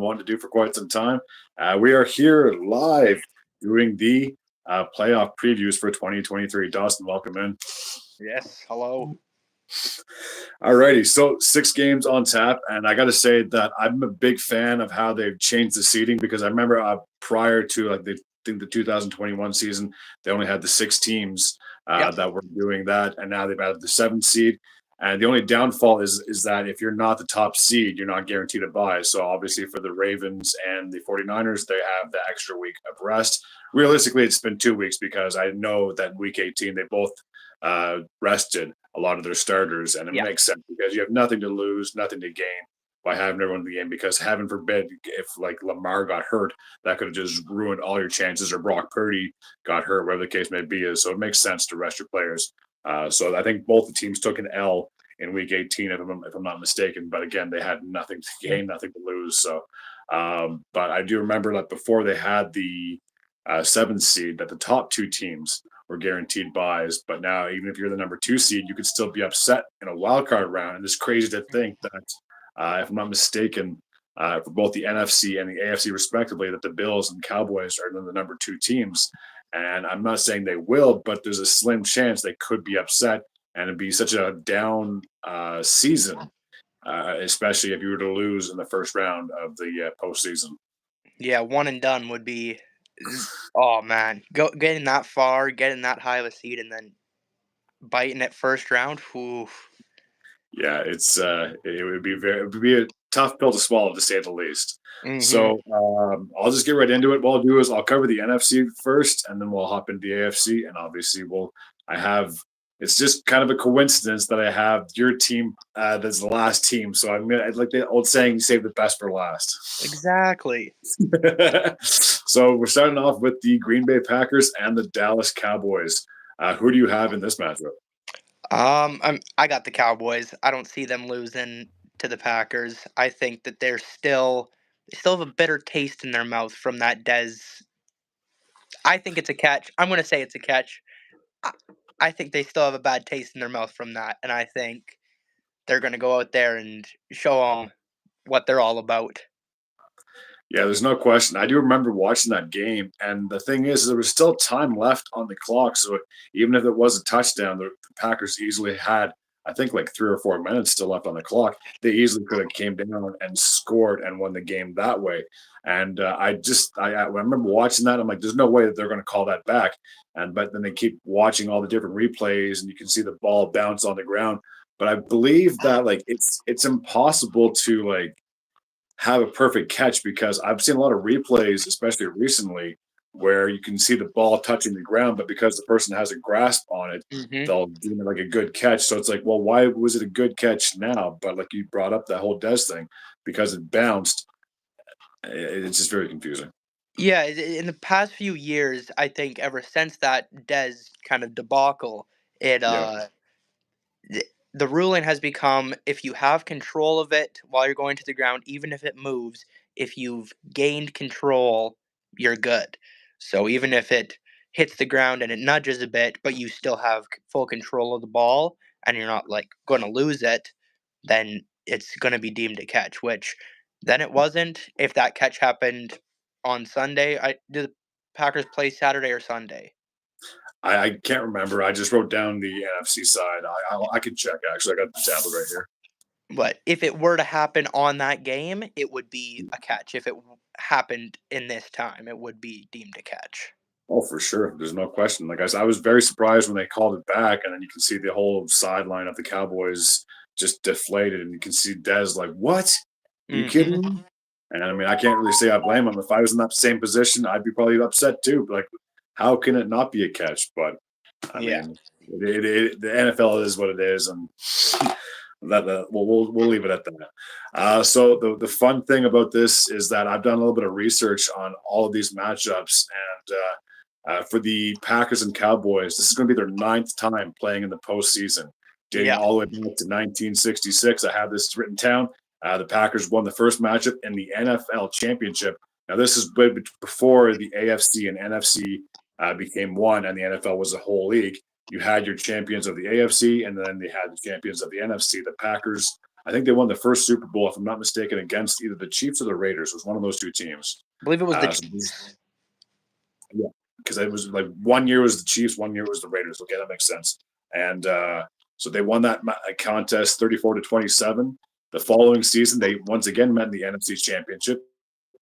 wanting to do for quite some time. We are here live doing the playoff previews for 2023. Dawson, welcome in. Yes, hello. Alrighty, so 6 games on tap, and I got to say that I'm a big fan of how they've changed the seeding because I remember prior to the 2021 season, they only had the 6 teams that were doing that, and now they've added the 7th seed. And the only downfall is that if you're not the top seed, you're not guaranteed a bye. So obviously for the Ravens and the 49ers, they have the extra week of rest. Realistically, it's been 2 weeks because I know that week 18, they both rested a lot of their starters. And it makes sense because you have nothing to lose, nothing to gain by having everyone in the game because heaven forbid if like Lamar got hurt, that could have just ruined all your chances, or Brock Purdy got hurt, whatever the case may be. So it makes sense to rest your players. So I think both the teams took an L in week 18, if I'm not mistaken. But again, they had nothing to gain, nothing to lose. So, but I do remember that before they had the 7th seed, that the top 2 teams were guaranteed buys. But now, even if you're the number 2 seed, you could still be upset in a wild card round. And it's crazy to think that, if I'm not mistaken, for both the NFC and the AFC respectively, that the Bills and Cowboys are the number 2 teams. And I'm not saying they will, but there's a slim chance they could be upset and it'd be such a down season, especially if you were to lose in the first round of the postseason. Yeah, one and done would be, oh man, getting that far, getting that high of a seed, and then biting it first round. Oof. Yeah, it would be a tough pill to swallow, to say the least. Mm-hmm. So I'll just get right into it. What I'll do is I'll cover the NFC first, and then we'll hop into the AFC. And obviously, it's just kind of a coincidence that I have your team that's the last team. So I'd like the old saying, save the best for last. Exactly. So we're starting off with the Green Bay Packers and the Dallas Cowboys. Who do you have in this matchup? I got the Cowboys. I don't see them losing to the Packers. I think that they still have a bitter taste in their mouth from that Dez. I think it's a catch. I'm going to say it's a catch. I think they still have a bad taste in their mouth from that, and I think they're going to go out there and show them what they're all about. Yeah, there's no question. I do remember watching that game, and the thing is, there was still time left on the clock. So even if it was a touchdown, the Packers easily had, I think, like 3 or 4 minutes still left on the clock. They easily could have came down and scored and won the game that way. And I remember watching that. I'm like, there's no way that they're going to call that back. But then they keep watching all the different replays, and you can see the ball bounce on the ground. But I believe that it's impossible to have a perfect catch because I've seen a lot of replays, especially recently, where you can see the ball touching the ground, but because the person has a grasp on it, they'll deem it like a good catch. So it's like, well, why was it a good catch now? But like you brought up that whole Dez thing, because it bounced, it's just very confusing. Yeah, in the past few years, I think ever since that Dez kind of debacle, the ruling has become if you have control of it while you're going to the ground, even if it moves, if you've gained control, you're good. So even if it hits the ground and it nudges a bit, but you still have full control of the ball and you're not going to lose it, then it's going to be deemed a catch, which then it wasn't. If that catch happened on Sunday, did the Packers play Saturday or Sunday? I can't remember. I just wrote down the NFC side. I could check, actually. I got the tablet right here. But if it were to happen on that game, it would be a catch. If it happened in this time, it would be deemed a catch. Oh, for sure. There's no question. Like I said, I was very surprised when they called it back, and then you can see the whole sideline of the Cowboys just deflated, and you can see Dez like, what? Are you kidding me? And I mean, I can't really say I blame him. If I was in that same position, I'd be probably upset too. But how can it not be a catch? But I mean, the NFL is what it is, and we'll leave it at that. So the fun thing about this is that I've done a little bit of research on all of these matchups, and for the Packers and Cowboys, this is going to be their 9th time playing in the postseason, dating all the way back to 1966. I have this written down. The Packers won the first matchup in the NFL championship. Now, this is before the AFC and NFC became one, and the NFL was a whole league. You had your champions of the AFC, and then they had the champions of the NFC. The Packers I think they won the first Super Bowl, if I'm not mistaken, against either the Chiefs or the Raiders. It was one of those two teams. I believe it was the So Chiefs. yeah, because it was like 1 year was the Chiefs, 1 year was the Raiders. Okay, that makes sense. And so they won that contest 34-27. The following season, they once again met in the NFC Championship.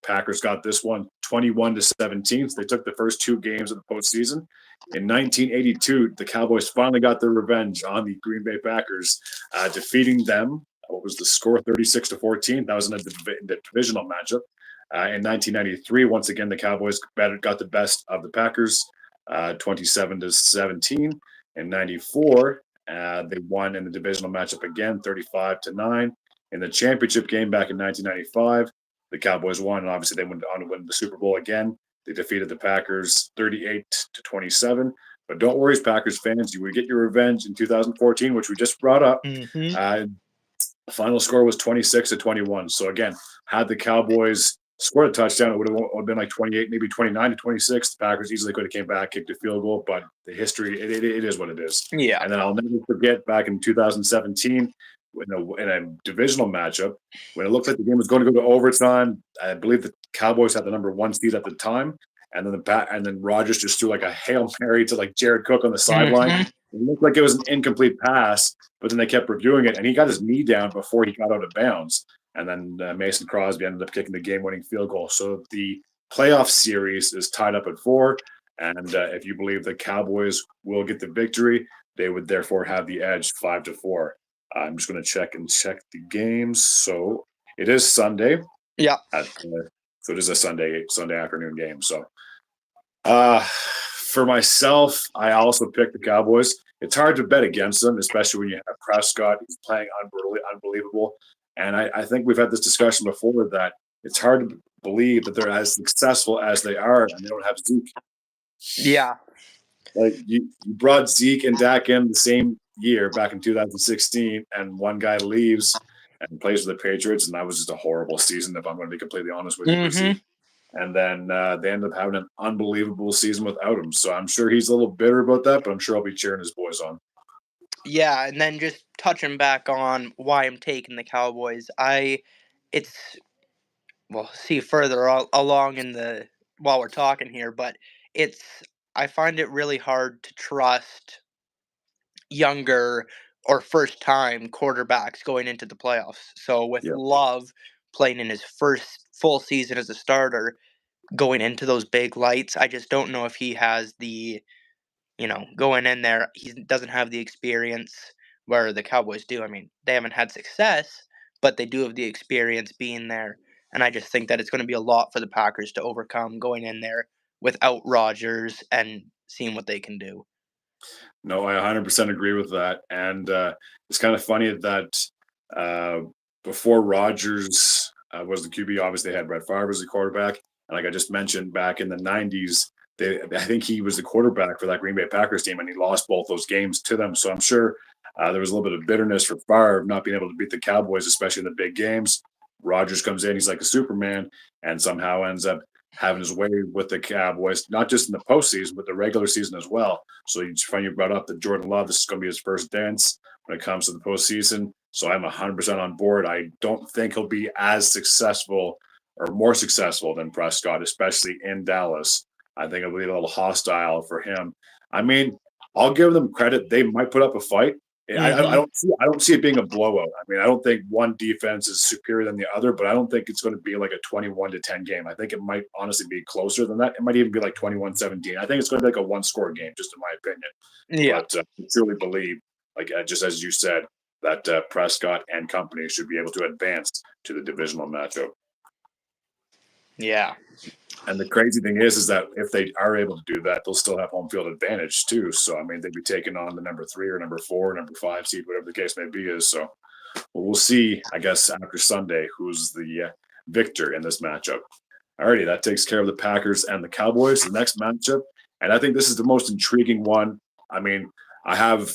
Packers got this one 21-17. So they took the first two games of the postseason. In 1982, the Cowboys finally got their revenge on the Green Bay Packers, defeating them. What was the score? 36-14. That was in the divisional matchup. In 1993, once again, the Cowboys got the best of the Packers, 27-17. In 94, they won in the divisional matchup again, 35-9. In the championship game back in 1995, the Cowboys won, and obviously they went on to win the Super Bowl again. They defeated the Packers 38-27. But don't worry, Packers fans, you would get your revenge in 2014, which we just brought up. Mm-hmm. The final score was 26-21. So again, had the Cowboys scored a touchdown, it would have been like 28, maybe 29-26. The Packers easily could have came back, kicked a field goal, but the history, it is what it is. Yeah. And then I'll never forget back in 2017, in a divisional matchup, when it looked like the game was going to go to overtime. I believe the Cowboys had the number one seed at the time, and then Rodgers just threw like a Hail Mary to like Jared Cook on the sideline. Mm-hmm. It looked like it was an incomplete pass, but then they kept reviewing it, and he got his knee down before he got out of bounds. And then Mason Crosby ended up kicking the game-winning field goal. So the playoff series is tied up at 4, and if you believe the Cowboys will get the victory, they would therefore have the edge 5-4. I'm just going to check the games. So it is Sunday. Yeah. So it is a Sunday afternoon game. So for myself, I also picked the Cowboys. It's hard to bet against them, especially when you have Prescott. He's playing unbelievable. And I think we've had this discussion before that it's hard to believe that they're as successful as they are and they don't have Zeke. Yeah. Like you brought Zeke and Dak in the same year back in 2016, and one guy leaves and plays for the Patriots, and that was just a horrible season, if I'm going to be completely honest with you. Mm-hmm. And then they ended up having an unbelievable season without him. So I'm sure he's a little bitter about that, but I'm sure I'll be cheering his boys on. Yeah, and then just touching back on why I'm taking the Cowboys, we'll see further along while we're talking here, but I find it really hard to trust younger or first-time quarterbacks going into the playoffs. So with Love playing in his first full season as a starter, going into those big lights, I just don't know if he has going in there, he doesn't have the experience where the Cowboys do. I mean, they haven't had success, but they do have the experience being there. And I just think that it's going to be a lot for the Packers to overcome going in there without Rodgers and seeing what they can do. No, I 100% agree with that. And it's kind of funny that before Rodgers was the QB, obviously they had Brett Favre as the quarterback. And like I just mentioned, back in the 90s, I think he was the quarterback for that Green Bay Packers team, and he lost both those games to them. So I'm sure there was a little bit of bitterness for Favre not being able to beat the Cowboys, especially in the big games. Rodgers comes in, he's like a Superman, and somehow ends up having his way with the Cowboys, not just in the postseason, but the regular season as well. So it's funny you brought up that Jordan Love, this is going to be his first dance when it comes to the postseason. So I'm 100% on board. I don't think he'll be as successful or more successful than Prescott, especially in Dallas. I think it'll be a little hostile for him. I mean, I'll give them credit. They might put up a fight. Mm-hmm. I don't see it being a blowout. I mean, I don't think one defense is superior than the other, but I don't think it's going to be like a 21-10 game. I think it might honestly be closer than that. It might even be like 21-17. I think it's going to be like a one-score game, just in my opinion. Yeah. But I truly believe, like just as you said, that Prescott and company should be able to advance to the divisional matchup. Yeah. And the crazy thing is that if they are able to do that, they'll still have home field advantage too. So, I mean, they'd be taking on the number 3 or number 4, or number 5 seed, whatever the case may be is. So we'll see, I guess, after Sunday, who's the victor in this matchup. Alrighty, that takes care of the Packers and the Cowboys. The next matchup, and I think this is the most intriguing one. I mean, I have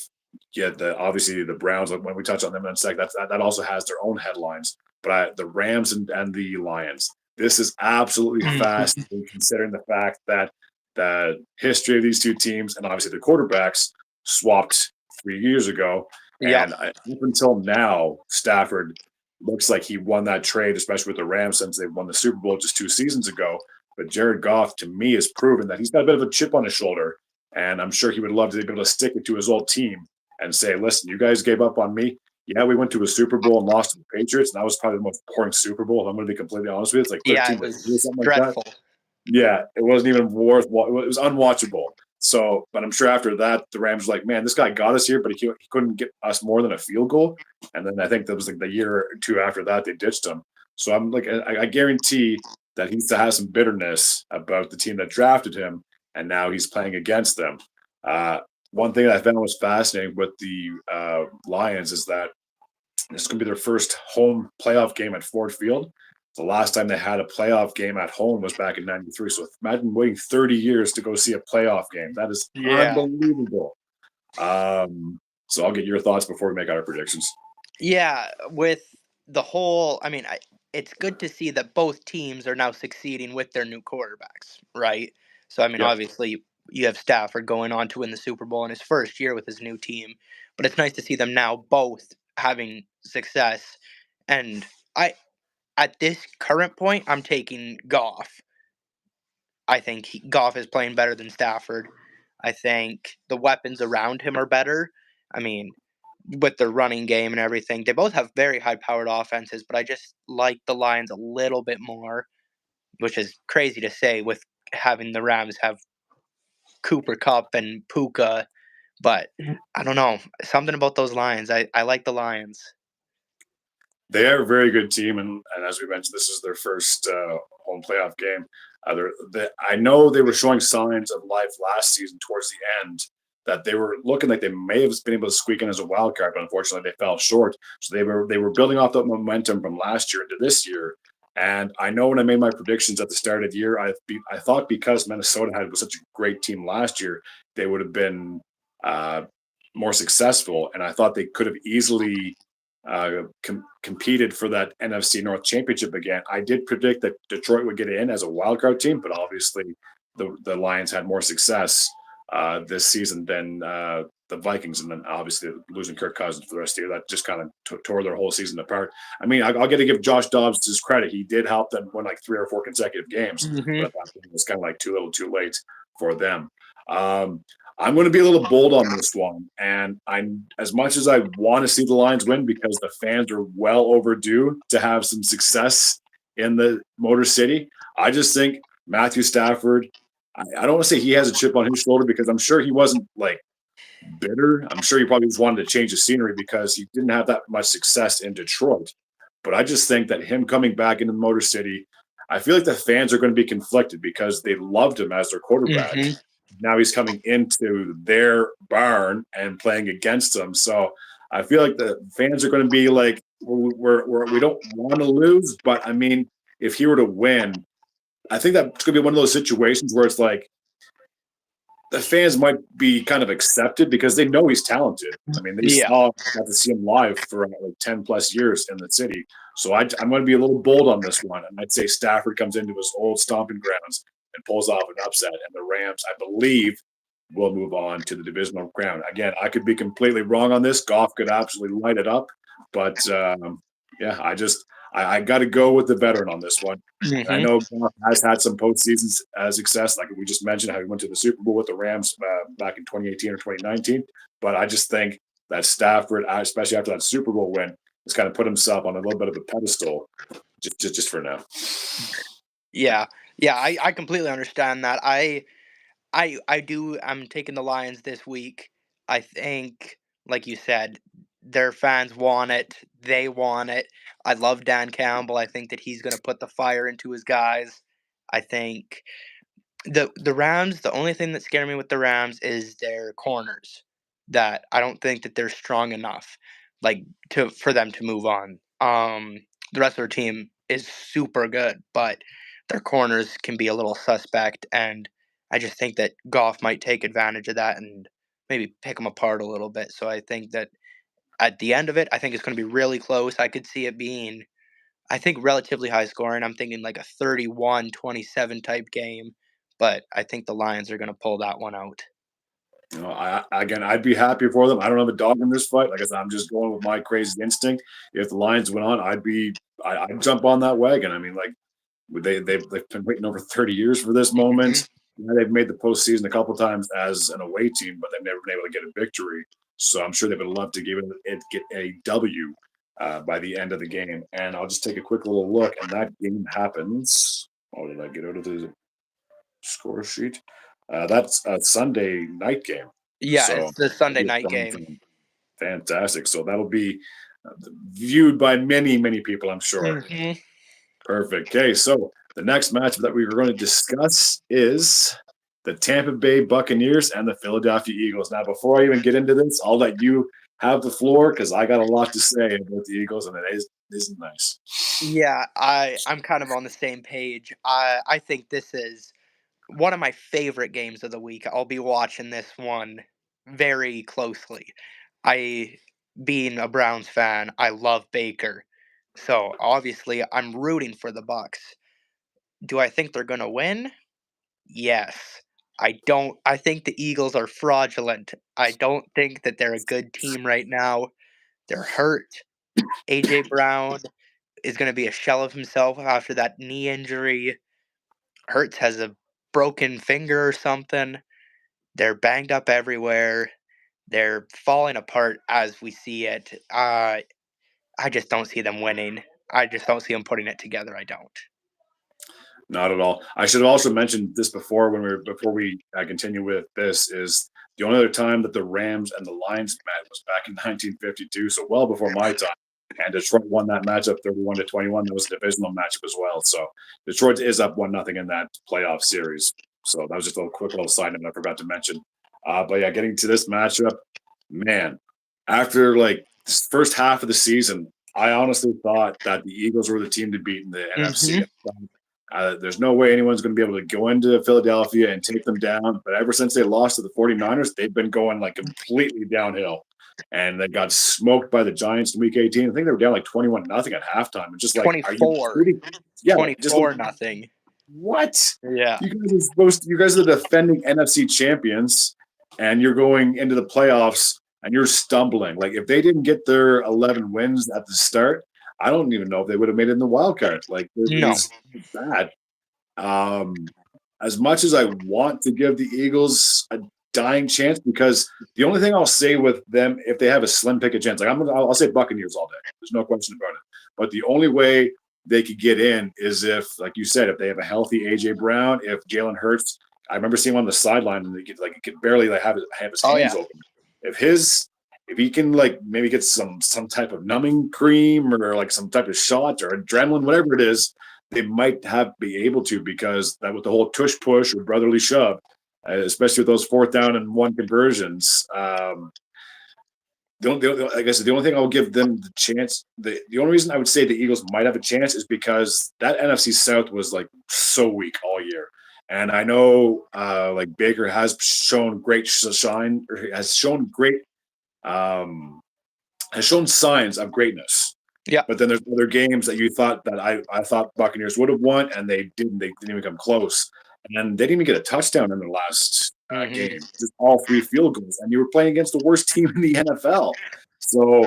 obviously the Browns. When we touch on them in a sec, that also has their own headlines. But the Rams and the Lions. This is absolutely fascinating, considering the fact that the history of these two teams and obviously the quarterbacks swapped 3 years ago. Yep. Up until now, Stafford looks like he won that trade, especially with the Rams since they won the Super Bowl just 2 seasons ago. But Jared Goff, to me, has proven that he's got a bit of a chip on his shoulder. And I'm sure he would love to be able to stick it to his old team and say, listen, you guys gave up on me. Yeah, we went to a Super Bowl and lost to the Patriots. And that was probably the most boring Super Bowl. If I'm going to be completely honest with you. It's like Yeah, 13 it to 3 or was something like that. dreadful. Yeah, it wasn't even worth. It was unwatchable. So, but I'm sure after that, the Rams were like, man, this guy got us here, but he couldn't get us more than a field goal. And then I think that was like the year or two after that they ditched him. So I'm like, I guarantee that he still has some bitterness about the team that drafted him, and now he's playing against them. Uh, One thing that I found was fascinating with the Lions is that this is going to be their first home playoff game at Ford Field. The last time they had a playoff game at home was back in '93. So imagine waiting 30 years to go see a playoff game. That is Yeah. unbelievable. So I'll get your thoughts before we make our predictions. Yeah, with the whole, I mean, it's good to see that both teams are now succeeding with their new quarterbacks, right? So, I mean, Yep. obviously, you have Stafford going on to win the Super Bowl in his first year with his new team, but it's nice to see them now both having success. And I, at this current point, I'm taking Goff. I think Goff is playing better than Stafford. I think the weapons around him are better. I mean, with their running game and everything, they both have very high powered offenses, but I just like the Lions a little bit more, which is crazy to say with having the Rams have Cooper Cup and Puka. But I don't know. Something about those Lions. I like the Lions. They are a very good team, and as we mentioned, this is their first home playoff game. I know they were showing signs of life last season towards the end that they were looking like they may have been able to squeak in as a wild card, but unfortunately they fell short. So they were building off that momentum from last year into this year. And I know when I made my predictions at the start of the year, I thought because Minnesota had was such a great team last year, they would have been uh, more successful, and I thought they could have easily competed for that NFC North Championship again. I did predict that Detroit would get in as a wild card team, but obviously the Lions had more success this season than the Vikings, and then obviously losing Kirk Cousins for the rest of the year that just kind of tore their whole season apart. I mean, I'll get to give Josh Dobbs his credit; he did help them win like 3 or 4 consecutive games, but Hmm. at that point, it was kind of like too little, too late for them. Um, I'm going to be a little bold on this one, and I'm as much as I want to see the Lions win because the fans are well overdue to have some success in the Motor City. I just think Matthew Stafford. I don't want to say he has a chip on his shoulder because I'm sure he wasn't like bitter. I'm sure he probably just wanted to change the scenery because he didn't have that much success in Detroit. But I just think that him coming back into the Motor City, I feel like the fans are going to be conflicted because they loved him as their quarterback. Hmm. Now he's coming into their barn and playing against them. So I feel like the fans are going to be like, we don't want to lose, but I mean, if he were to win, I think that's going to be one of those situations where it's like the fans might be kind of accepted because they know he's talented. I mean, they Yeah. got to see him live for like 10 plus years in the city. So I'm going to be a little bold on this one. And I'd say Stafford comes into his old stomping grounds and pulls off an upset. And the Rams, I believe, will move on to the divisional crown. Again, I could be completely wrong on this. Goff could absolutely light it up. But yeah, I got to go with the veteran on this one. And I Hmm. know Goff has had some postseason success, like we just mentioned, how he went to the Super Bowl with the Rams back in 2018 or 2019. But I just think that Stafford, especially after that Super Bowl win, has kind of put himself on a little bit of a pedestal just for now. Yeah. Yeah. I completely understand that. I do. I'm taking the Lions this week. I think, like you said, their fans want it. They want it. I love Dan Campbell. I think that he's going to put the fire into his guys. I think the Rams. The only thing that scares me with the Rams is their corners. That I don't think that they're strong enough, like to for them to move on. The rest of their team is super good, but their corners can be a little suspect, and I just think that Goff might take advantage of that and maybe pick them apart a little bit. So I think that at the end of it, I think it's going to be really close. I could see it being, I think, relatively high scoring. I'm thinking like a 31-27 type game, but I think the Lions are going to pull that one out. I'd be happy for them. I don't have a dog in this fight. Like I said, I'm just going with my crazy instinct. If the Lions went on, I'd jump on that wagon. I mean, like they've been waiting over 30 years for this Mhm. moment. Yeah, they've made the postseason a couple times as an away team, but they've never been able to get a victory. So I'm sure they would love to give it get a W by the end of the game. And I'll just take a quick little look, and that game happens. Oh, did I get out of the score sheet? That's a Sunday night game. Yeah, So it's the it'll Sunday be a night prime game. time. Fantastic. So that'll be viewed by many, many people, I'm sure. Mhm. Perfect. Okay, so the next matchup that we were going to discuss is the Tampa Bay Buccaneers and the Philadelphia Eagles. Now, before I even get into this, I'll let you have the floor because I got a lot to say about the Eagles, and isn't nice. Yeah, I'm kind of on the same page. I think this is one of my favorite games of the week. I'll be watching this one very closely. I being a Browns fan, I love Baker. So, obviously, I'm rooting for the Bucks. Do I think they're going to win? Yes. I think the Eagles are fraudulent. I don't think that they're a good team right now. They're hurt. AJ Brown is going to be a shell of himself after that knee injury. Hurts has a broken finger or something. They're banged up everywhere. They're falling apart as we see it. I just don't see them winning. I just don't see them putting it together. I don't. Not at all. I should have also mentioned this before before we continue with this is the only other time that the Rams and the Lions met was back in 1952, so well before my time. And Detroit won that matchup 31-21. That was a divisional matchup as well. So Detroit is up 1-0 in that playoff series. So that was just a quick little side note I forgot to mention. But yeah, getting to this matchup, man, after like this first half of the season, I honestly thought that the Eagles were the team to beat in the NFC. Mhm. There's no way anyone's going to be able to go into Philadelphia and take them down. But ever since they lost to the 49ers, they've been going like completely downhill. And they got smoked by the Giants in week 18. I think they were down like 21 nothing at halftime. And just like, are you 24. kidding? Yeah, just like 24 nothing. what? Yeah. You guys are the defending NFC champions, and you're going into the playoffs and you're stumbling. Like if they didn't get their 11 wins at the start, I don't even know if they would have made it in the wild card. Like it No. was bad. Um, as much as I want to give the Eagles a dying chance, because the only thing I'll say with them, if they have a slim pick of chance, like I'll say Buccaneers all day. There's no question about it. But the only way they could get in is if, like you said, if they have a healthy AJ Brown, if Jalen Hurts. I remember seeing him on the sideline and he could barely like have his Oh hands yeah. open. If he can like maybe get some type of numbing cream or like some type of shot or adrenaline, whatever it is, they might be able to because that with the whole tush push or brotherly shove, especially with those 4th down and 1 conversions. I guess the only thing I'll give them the chance, the only reason I would say the Eagles might have a chance is because that NFC South was like so weak all year. And I know like Baker has shown great shine, or has shown great, has shown signs of greatness. Yeah. But then there's other games that you thought that I thought Buccaneers would have won, and they didn't. They didn't even come close, and they didn't even get a touchdown in their last Mhm. game. Just all 3 field goals, and you were playing against the worst team in the NFL. So,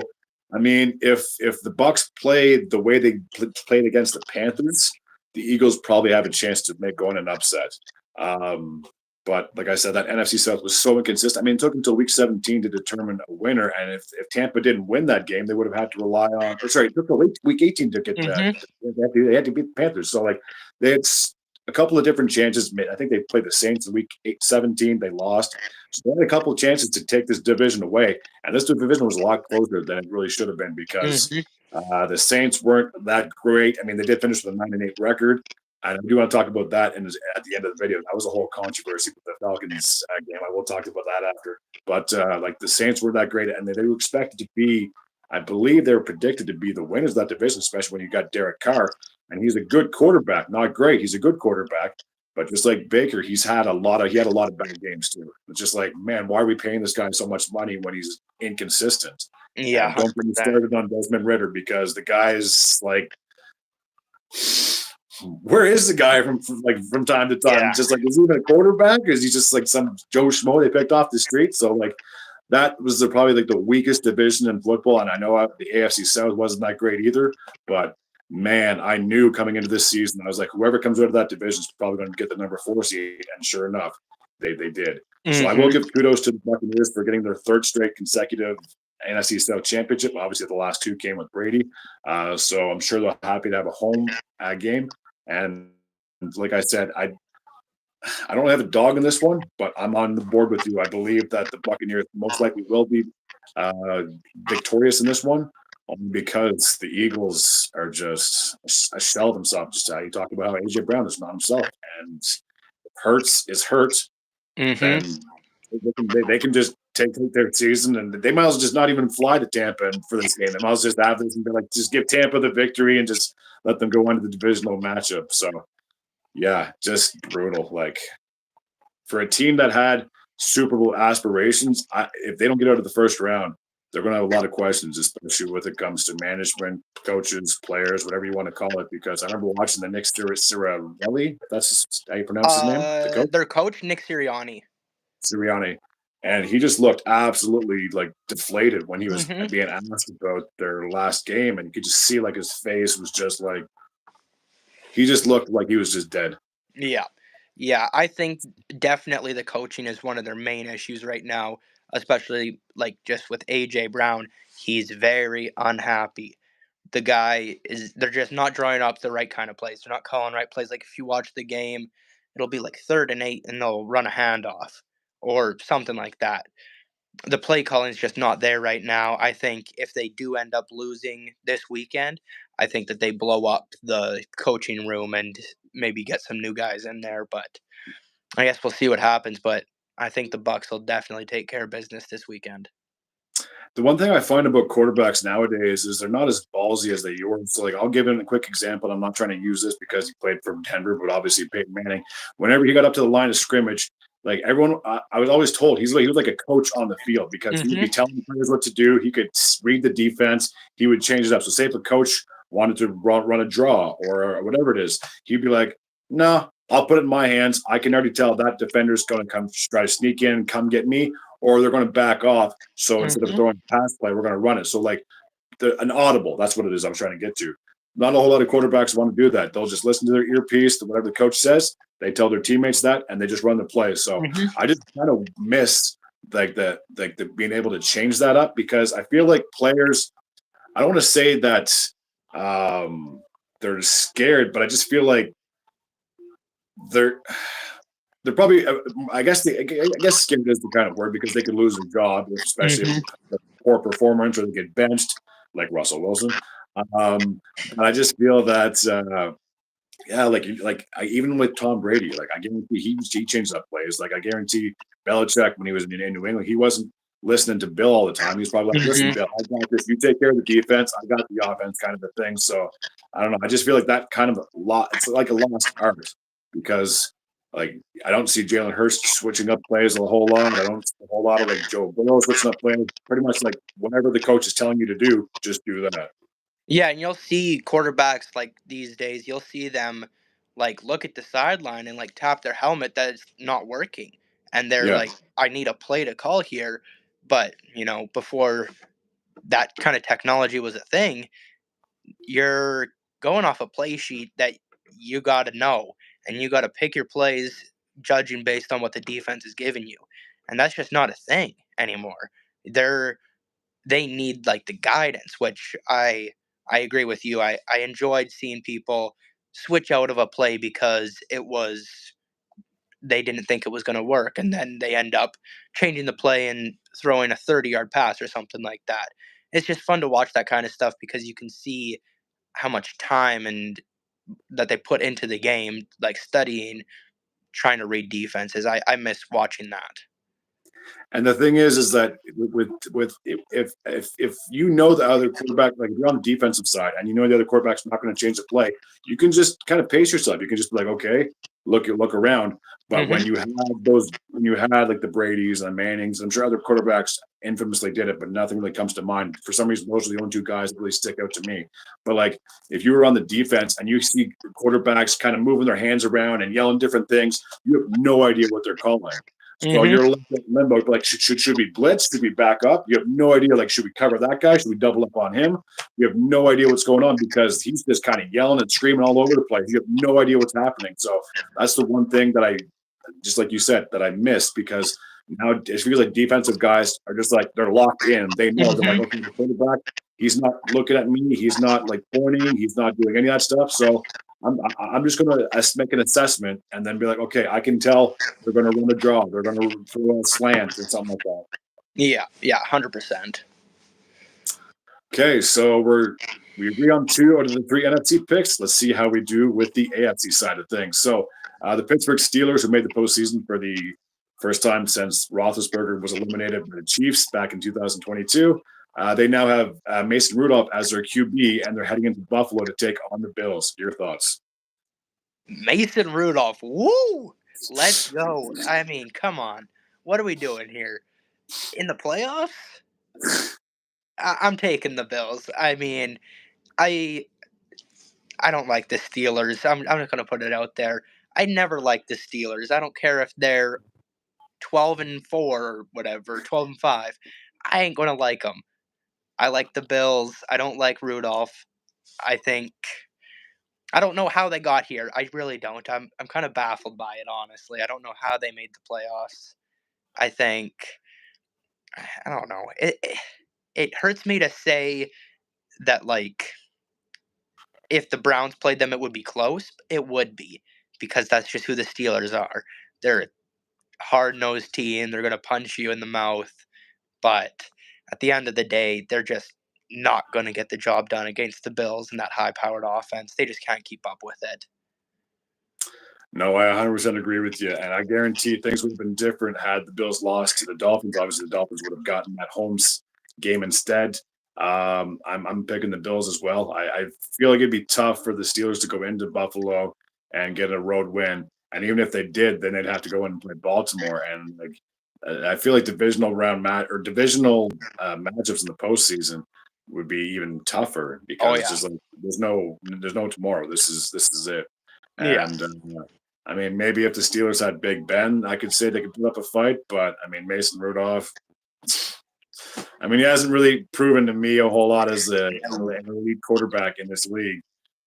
I mean, if the Bucks played the way they played against the Panthers, the Eagles probably have a chance to make going an upset. Um, but like I said, that NFC South was so inconsistent. I mean, it took until week 17 to determine a winner. And if Tampa didn't win that game, they would have had to rely on, or sorry, it took week 18 to get that. Mhm. They had to beat the Panthers. So, like, it's a couple of different chances. I think they played the Saints in week 17. They lost. So they had a couple of chances to take this division away. And this division was a lot closer than it really should have been because Mhm. the Saints weren't that great. I mean, they did finish with a 9-8 record. And I do want to talk about that at the end of the video. That was a whole controversy with the Falcons game. I will talk about that after. But like the Saints were that great, and they were expected to be. I believe they were predicted to be the winners of that division, especially when you got Derek Carr, and he's a good quarterback. Not great, he's a good quarterback, but just like Baker, he had a lot of bad games too. It's just like, man, why are we paying this guy so much money when he's inconsistent? Yeah. And don't get me 100%. started on Desmond Ritter because the guy is like where is the guy from time to time? Yeah. Just like, is he even a quarterback? Or is he just like some Joe Schmo they picked off the street? So like that was probably like the weakest division in football. And I know the AFC South wasn't that great either, but man, I knew coming into this season, I was like, whoever comes out of that division is probably going to get the number 4 seed. And sure enough, they did. So I will Mhm. give kudos to the Buccaneers for getting their third straight consecutive NFC South championship. Obviously, the last 2 came with Brady. So I'm sure they're happy to have a home game. And like I said, I don't have a dog in this one, but I'm on the board with you. I believe that the Buccaneers most likely will be victorious in this one, only because the Eagles are just a shell of themselves. Just how you talk about how AJ Brown is not himself, and Hurts is hurt. Mhm. Then they can just take their season, and they might as well just not even fly to Tampa for this game. They might as well just have this and be like, just give Tampa the victory and just let them go into the divisional matchup. So yeah, just brutal. Like for a team that had Super Bowl aspirations, if they don't get out of the first round, they're going to have a lot of questions, especially when it comes to management, coaches, players, whatever you want to call it. Because I remember watching the Nick Sirianni, that's how you pronounce his name, the coach, Their coach Nick Sirianni. Sirianni, and he just looked absolutely like deflated when he was Mhm. being asked about their last game, and you could just see like his face was just like he just looked like he was just dead. Yeah. Yeah, I think definitely the coaching is one of their main issues right now, especially like just with AJ Brown. He's very unhappy. The guy is they're just not drawing up the right kind of plays. They're not calling right plays. Like if you watch the game, it'll be like 3rd and 8 and they'll run a handoff or something like that. The play calling is just not there right now. I think if they do end up losing this weekend, I think that they blow up the coaching room and maybe get some new guys in there. But I guess we'll see what happens. But I think the Bucks will definitely take care of business this weekend. The one thing I find about quarterbacks nowadays is they're not as ballsy as they were. So, like, I'll give it a quick example. I'm not trying to use this because he played for Denver, but obviously Peyton Manning. Whenever he got up to the line of scrimmage, like everyone, I was always told he was like a coach on the field because he would Hmm. be telling the players what to do. He could read the defense. He would change it up. So, say if a coach wanted to run a draw or whatever it is, he'd be like, "No, I'll put it in my hands. I can already tell that defender's going to come try to sneak in, come get me, or they're going to back off. So instead of Hmm. throwing a pass play, we're going to run it." So like an audible, that's what it is I'm trying to get to. Not a whole lot of quarterbacks want to do that. They'll just listen to their earpiece to whatever the coach says. They tell their teammates that, and they just run the play. So Hmm. I just kind of miss the being able to change that up because I feel like players. I don't want to say that they're scared, but I just feel like they're they're probably. I guess scared is the kind of word because they could lose their job, especially if Hmm. poor performance or they get benched, like Russell Wilson. And I just feel that, yeah, even with Tom Brady, like I guarantee he changed up plays. Like I guarantee Belichick when he was in New England, he wasn't listening to Bill all the time. He was probably like, "Listen, Hmm. Bill, I got this. You take care of the defense. I got the offense," kind of a thing. So I don't know. I just feel like that kind of a lot. It's like a lost art because like I don't see Jalen Hurst switching up plays a whole lot. I don't see a whole lot of like Joe Burrow switching up plays. Pretty much like whatever the coach is telling you to do, just do that. Yeah, and you'll see quarterbacks like these days. You'll see them like look at the sideline and like tap their helmet that it's not working, and they're Yeah. like, "I need a play to call here." But before that kind of technology was a thing, you're going off a play sheet that you got to know, and you got to pick your plays judging based on what the defense is giving you, and that's just not a thing anymore. They're they need like the guidance, which I agree with you. I enjoyed seeing people switch out of a play because it was they didn't think it was going to work, and then they end up changing the play and throwing a 30-yard pass or something like that. It's just fun to watch that kind of stuff because you can see how much time and that they put into the game, like studying, trying to read defenses. I miss watching that. And the thing is that with if you know the other quarterback, like if you're on the defensive side and you know the other quarterback's not going to change the play, you can just kind of pace yourself. You can just be like, okay, look around. But Mhm. when you had like the Brady's and the Mannings, I'm sure other quarterbacks infamously did it, but nothing really comes to mind. For some reason, those are the only two guys that really stick out to me. But like, if you were on the defense and you see quarterbacks kind of moving their hands around and yelling different things, you have no idea what they're calling. So Mhm. you're left in limbo. Like, should we blitz? Should we back up? You have no idea. Like, should we cover that guy? Should we double up on him? You have no idea what's going on because he's just kind of yelling and screaming all over the place. You have no idea what's happening. So that's the one thing that I, just like you said, that I missed because now it feels like defensive guys are just like they're locked in. They know they're like, Mhm. okay, the quarterback, he's not looking at me. He's not like pointing. He's not doing any of that stuff. So I'm just going to make an assessment and then be like, okay, I can tell they're going to run a draw. They're going to throw a slant or something like that. Yeah, yeah, 100%. Okay, so we agree on 2 out of the 3 NFC picks. Let's see how we do with the AFC side of things. So the Pittsburgh Steelers, who made the postseason for the first time since Roethlisberger was eliminated by the Chiefs back in 2022, they now have Mason Rudolph as their QB, and they're heading into Buffalo to take on the Bills. Your thoughts? Mason Rudolph, woo! Let's go. I mean, come on. What are we doing here? In the playoffs? I'm taking the Bills. I mean, I I don't like the Steelers. I'm just gonna put it out there. I never liked the Steelers. I don't care if they're 12-4 or whatever, 12-5. I ain't gonna like them. I like the Bills. I don't like Rudolph. I think I don't know how they got here. I really don't. I'm kind of baffled by it, honestly. I don't know how they made the playoffs. I think I don't know. It hurts me to say that like if the Browns played them, it would be close. It would be because that's just who the Steelers are. They're a hard nosed team. They're gonna punch you in the mouth, but at the end of the day, they're just not gonna get the job done against the Bills and that high powered offense. They just can't keep up with it. No, I 100% agree with you, and I guarantee things would have been different had the Bills lost to the Dolphins. Obviously, the Dolphins would have gotten that home game instead. I'm picking the Bills as well. I feel like it'd be tough for the Steelers to go into Buffalo and get a road win, and even if they did, then they'd have to go in and play Baltimore. And like, I feel like divisional matchups in the postseason would be even tougher Oh because it's yeah, just like there's no tomorrow. This is it, yeah. and I mean, maybe if the Steelers had Big Ben, I could say they could put up a fight. But I mean, Mason Rudolph, I mean, he hasn't really proven to me a whole lot as an elite quarterback in this league.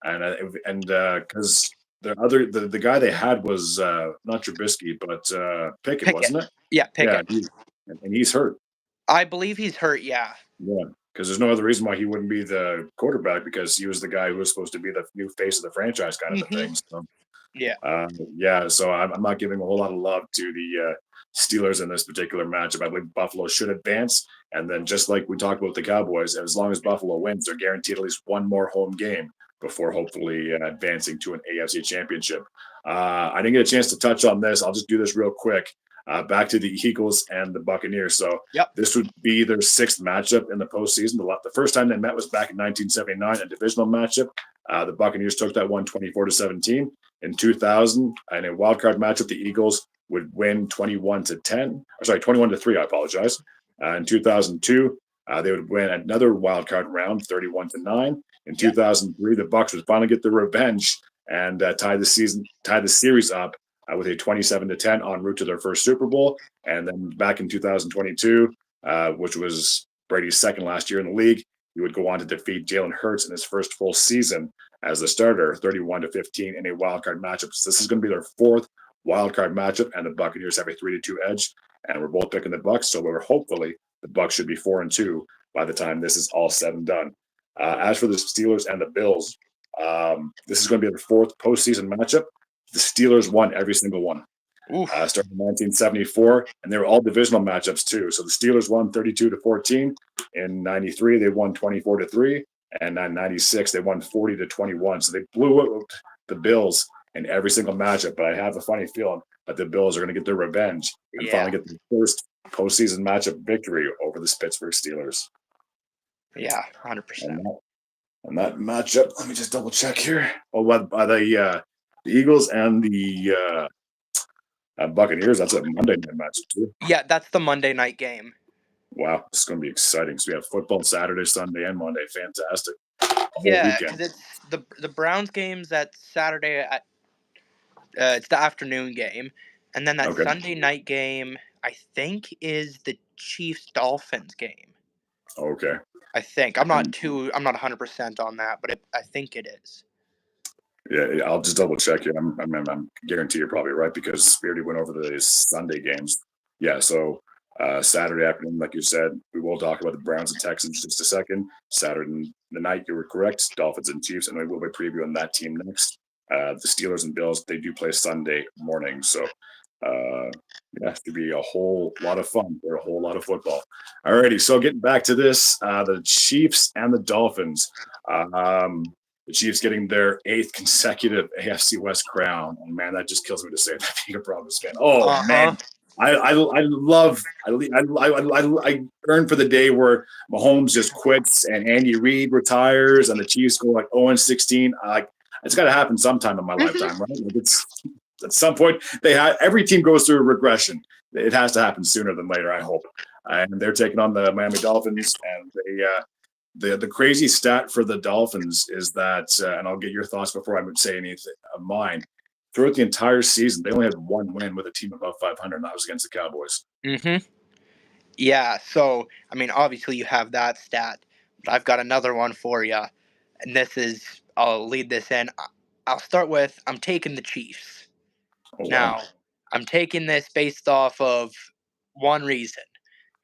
And because the guy they had was not Trubisky, but Pickett, Pickett. wasn't it? Yeah, Yeah, Pickett. and he's hurt. I believe he's hurt. Yeah. Yeah, because there's no other reason why he wouldn't be the quarterback because he was the guy who was supposed to be the new face of the franchise, kind of a Hmm. thing. So. Yeah. Yeah, so I'm not giving a whole lot of love to the Steelers in this particular matchup. I believe Buffalo should advance, and then just like we talked about the Cowboys, as long as Buffalo wins, they're guaranteed at least one more home game before hopefully advancing to an AFC championship. I didn't get a chance to touch on this. I'll just do this real quick. Back to the Eagles and the Buccaneers. So Yep. this would be their 6th matchup in the postseason. The first time they met was back in 1979, a divisional matchup. The Buccaneers took that one 24-17. In 2000, in a wild card matchup, the Eagles would win 21-3. I apologize. In 2002, they would win another wild card round, 31-9. In Yep. 2003, the Bucs would finally get their revenge and tie the series up with a 27-10 en route to their first Super Bowl. And then back in 2022, which was Brady's second last year in the league, he would go on to defeat Jalen Hurts in his first full season as the starter, 31-15 in a wild card matchup. So this is going to be their 4th wild card matchup, and the Buccaneers have a 3-2 edge. And we're both picking the Bucs, so we're hopefully the Bucs should be 4-2 by the time this is all said and done. As for the Steelers and the Bills, this is going to be their 4th postseason matchup. The Steelers won every single one. Starting in 1974, and they were all divisional matchups too. So the Steelers won 32-14. In '93, they won 24-3, and in '96 they won 40-21. So they blew out the Bills in every single matchup. But I have a funny feeling that the Bills are going to get their revenge and Yeah. finally get their first postseason matchup victory over the Pittsburgh Steelers. Yeah. 100%. And that matchup, let me just double check here. Oh, The Eagles and the Buccaneers. That's a Monday night match too. Yeah, that's the Monday night game. Wow, this is going to be exciting. So we have football Saturday, Sunday, and Monday. Fantastic. Whole Yeah, weekend. because it's the Browns game's at Saturday at it's the afternoon game, and then that Okay. Sunday night game I think is the Chiefs Dolphins game. Okay. I think I'm not And 100% on that, but I think it is. yeah, I'll just double check it. I'm guarantee you're probably right because we already went over the Sunday games. Yeah, so Saturday afternoon, like you said, we will talk about the Browns and Texans in just a second. Saturday the night, you were correct. Dolphins and Chiefs, and we will be previewing that team next. The Steelers and Bills, they do play Sunday morning, so yeah, it should be a whole lot of fun for a whole lot of football. Alrighty, so getting back to this, the Chiefs and the Dolphins. The Chiefs getting their 8th consecutive AFC West crown. And man, that just kills me to say that being a Broncos fan. Oh man, I love I earn for the day where Mahomes just quits and Andy Reid retires and the Chiefs go like 0-16. Like it's got to happen sometime in my lifetime, right? Like it's at some point every team goes through a regression. It has to happen sooner than later, I hope. And they're taking on the Miami Dolphins, and the crazy stat for the Dolphins is that, and I'll get your thoughts before I would say anything of mine. Throughout the entire season, they only had one win with a team above 500, and that was against the Cowboys. Mm-hmm. Yeah, so I mean, obviously you have that stat, but I've got another one for you, and I'll lead this in. I'll start with I'm taking the Chiefs. Oh wow! Now, I'm taking this based off of one reason,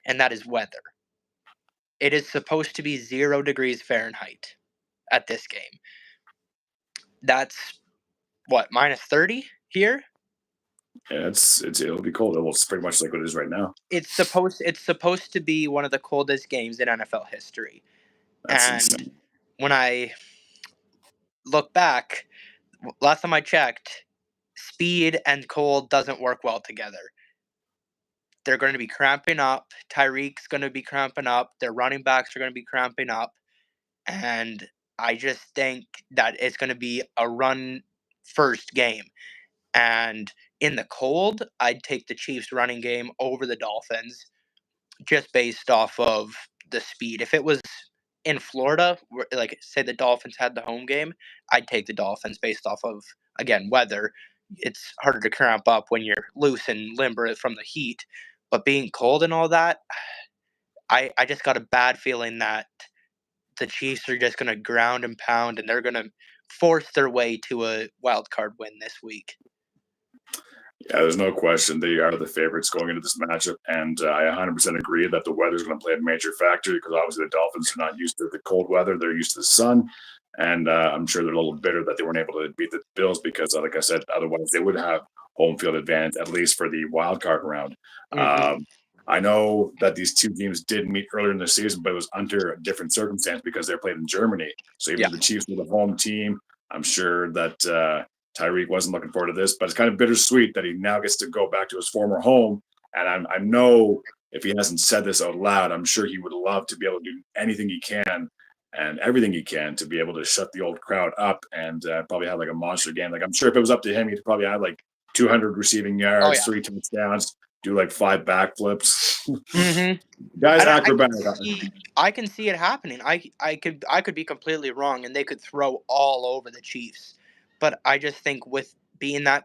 and that is weather. It is supposed to be 0 degrees Fahrenheit at this game. That's what, minus 30 here? Yeah, it'll be cold. It's pretty much like what it is right now. It's supposed to be one of the coldest games in NFL history. That's And insane. when I look back, last time I checked, speed and cold doesn't work well together. They're going to be cramping up. Tyreek's going to be cramping up. Their running backs are going to be cramping up. And I just think that it's going to be a run first game. And in the cold, I'd take the Chiefs running game over the Dolphins just based off of the speed. If it was in Florida, like say the Dolphins had the home game, I'd take the Dolphins based off of, again, weather. It's harder to cramp up when you're loose and limber from the heat. But being cold and all that, I just got a bad feeling that the Chiefs are just going to ground and pound and they're going to force their way to a wild card win this week. Yeah, there's no question they are the favorites going into this matchup, and I 100% agree that the weather is going to play a major factor because obviously the Dolphins are not used to the cold weather; they're used to the sun, and I'm sure they're a little bitter that they weren't able to beat the Bills because, like I said, otherwise they would have home field advantage at least for the wild card round. Mm-hmm. I know that these two teams did meet earlier in the season, but it was under a different circumstance because they played in Germany. So even Yeah. though the Chiefs were the home team, I'm sure that Tyreek wasn't looking forward to this, but it's kind of bittersweet that he now gets to go back to his former home. And I know if he hasn't said this out loud, I'm sure he would love to be able to do anything he can and everything he can to be able to shut the old crowd up and probably have like a monster game. Like I'm sure if it was up to him, he'd probably have like 200 receiving Oh yards, yeah. 3 touchdowns, do like 5 backflips. Mm-hmm. Guy's And acrobatic. I can see it happening. I could be completely wrong, and they could throw all over the Chiefs. But I just think with being that,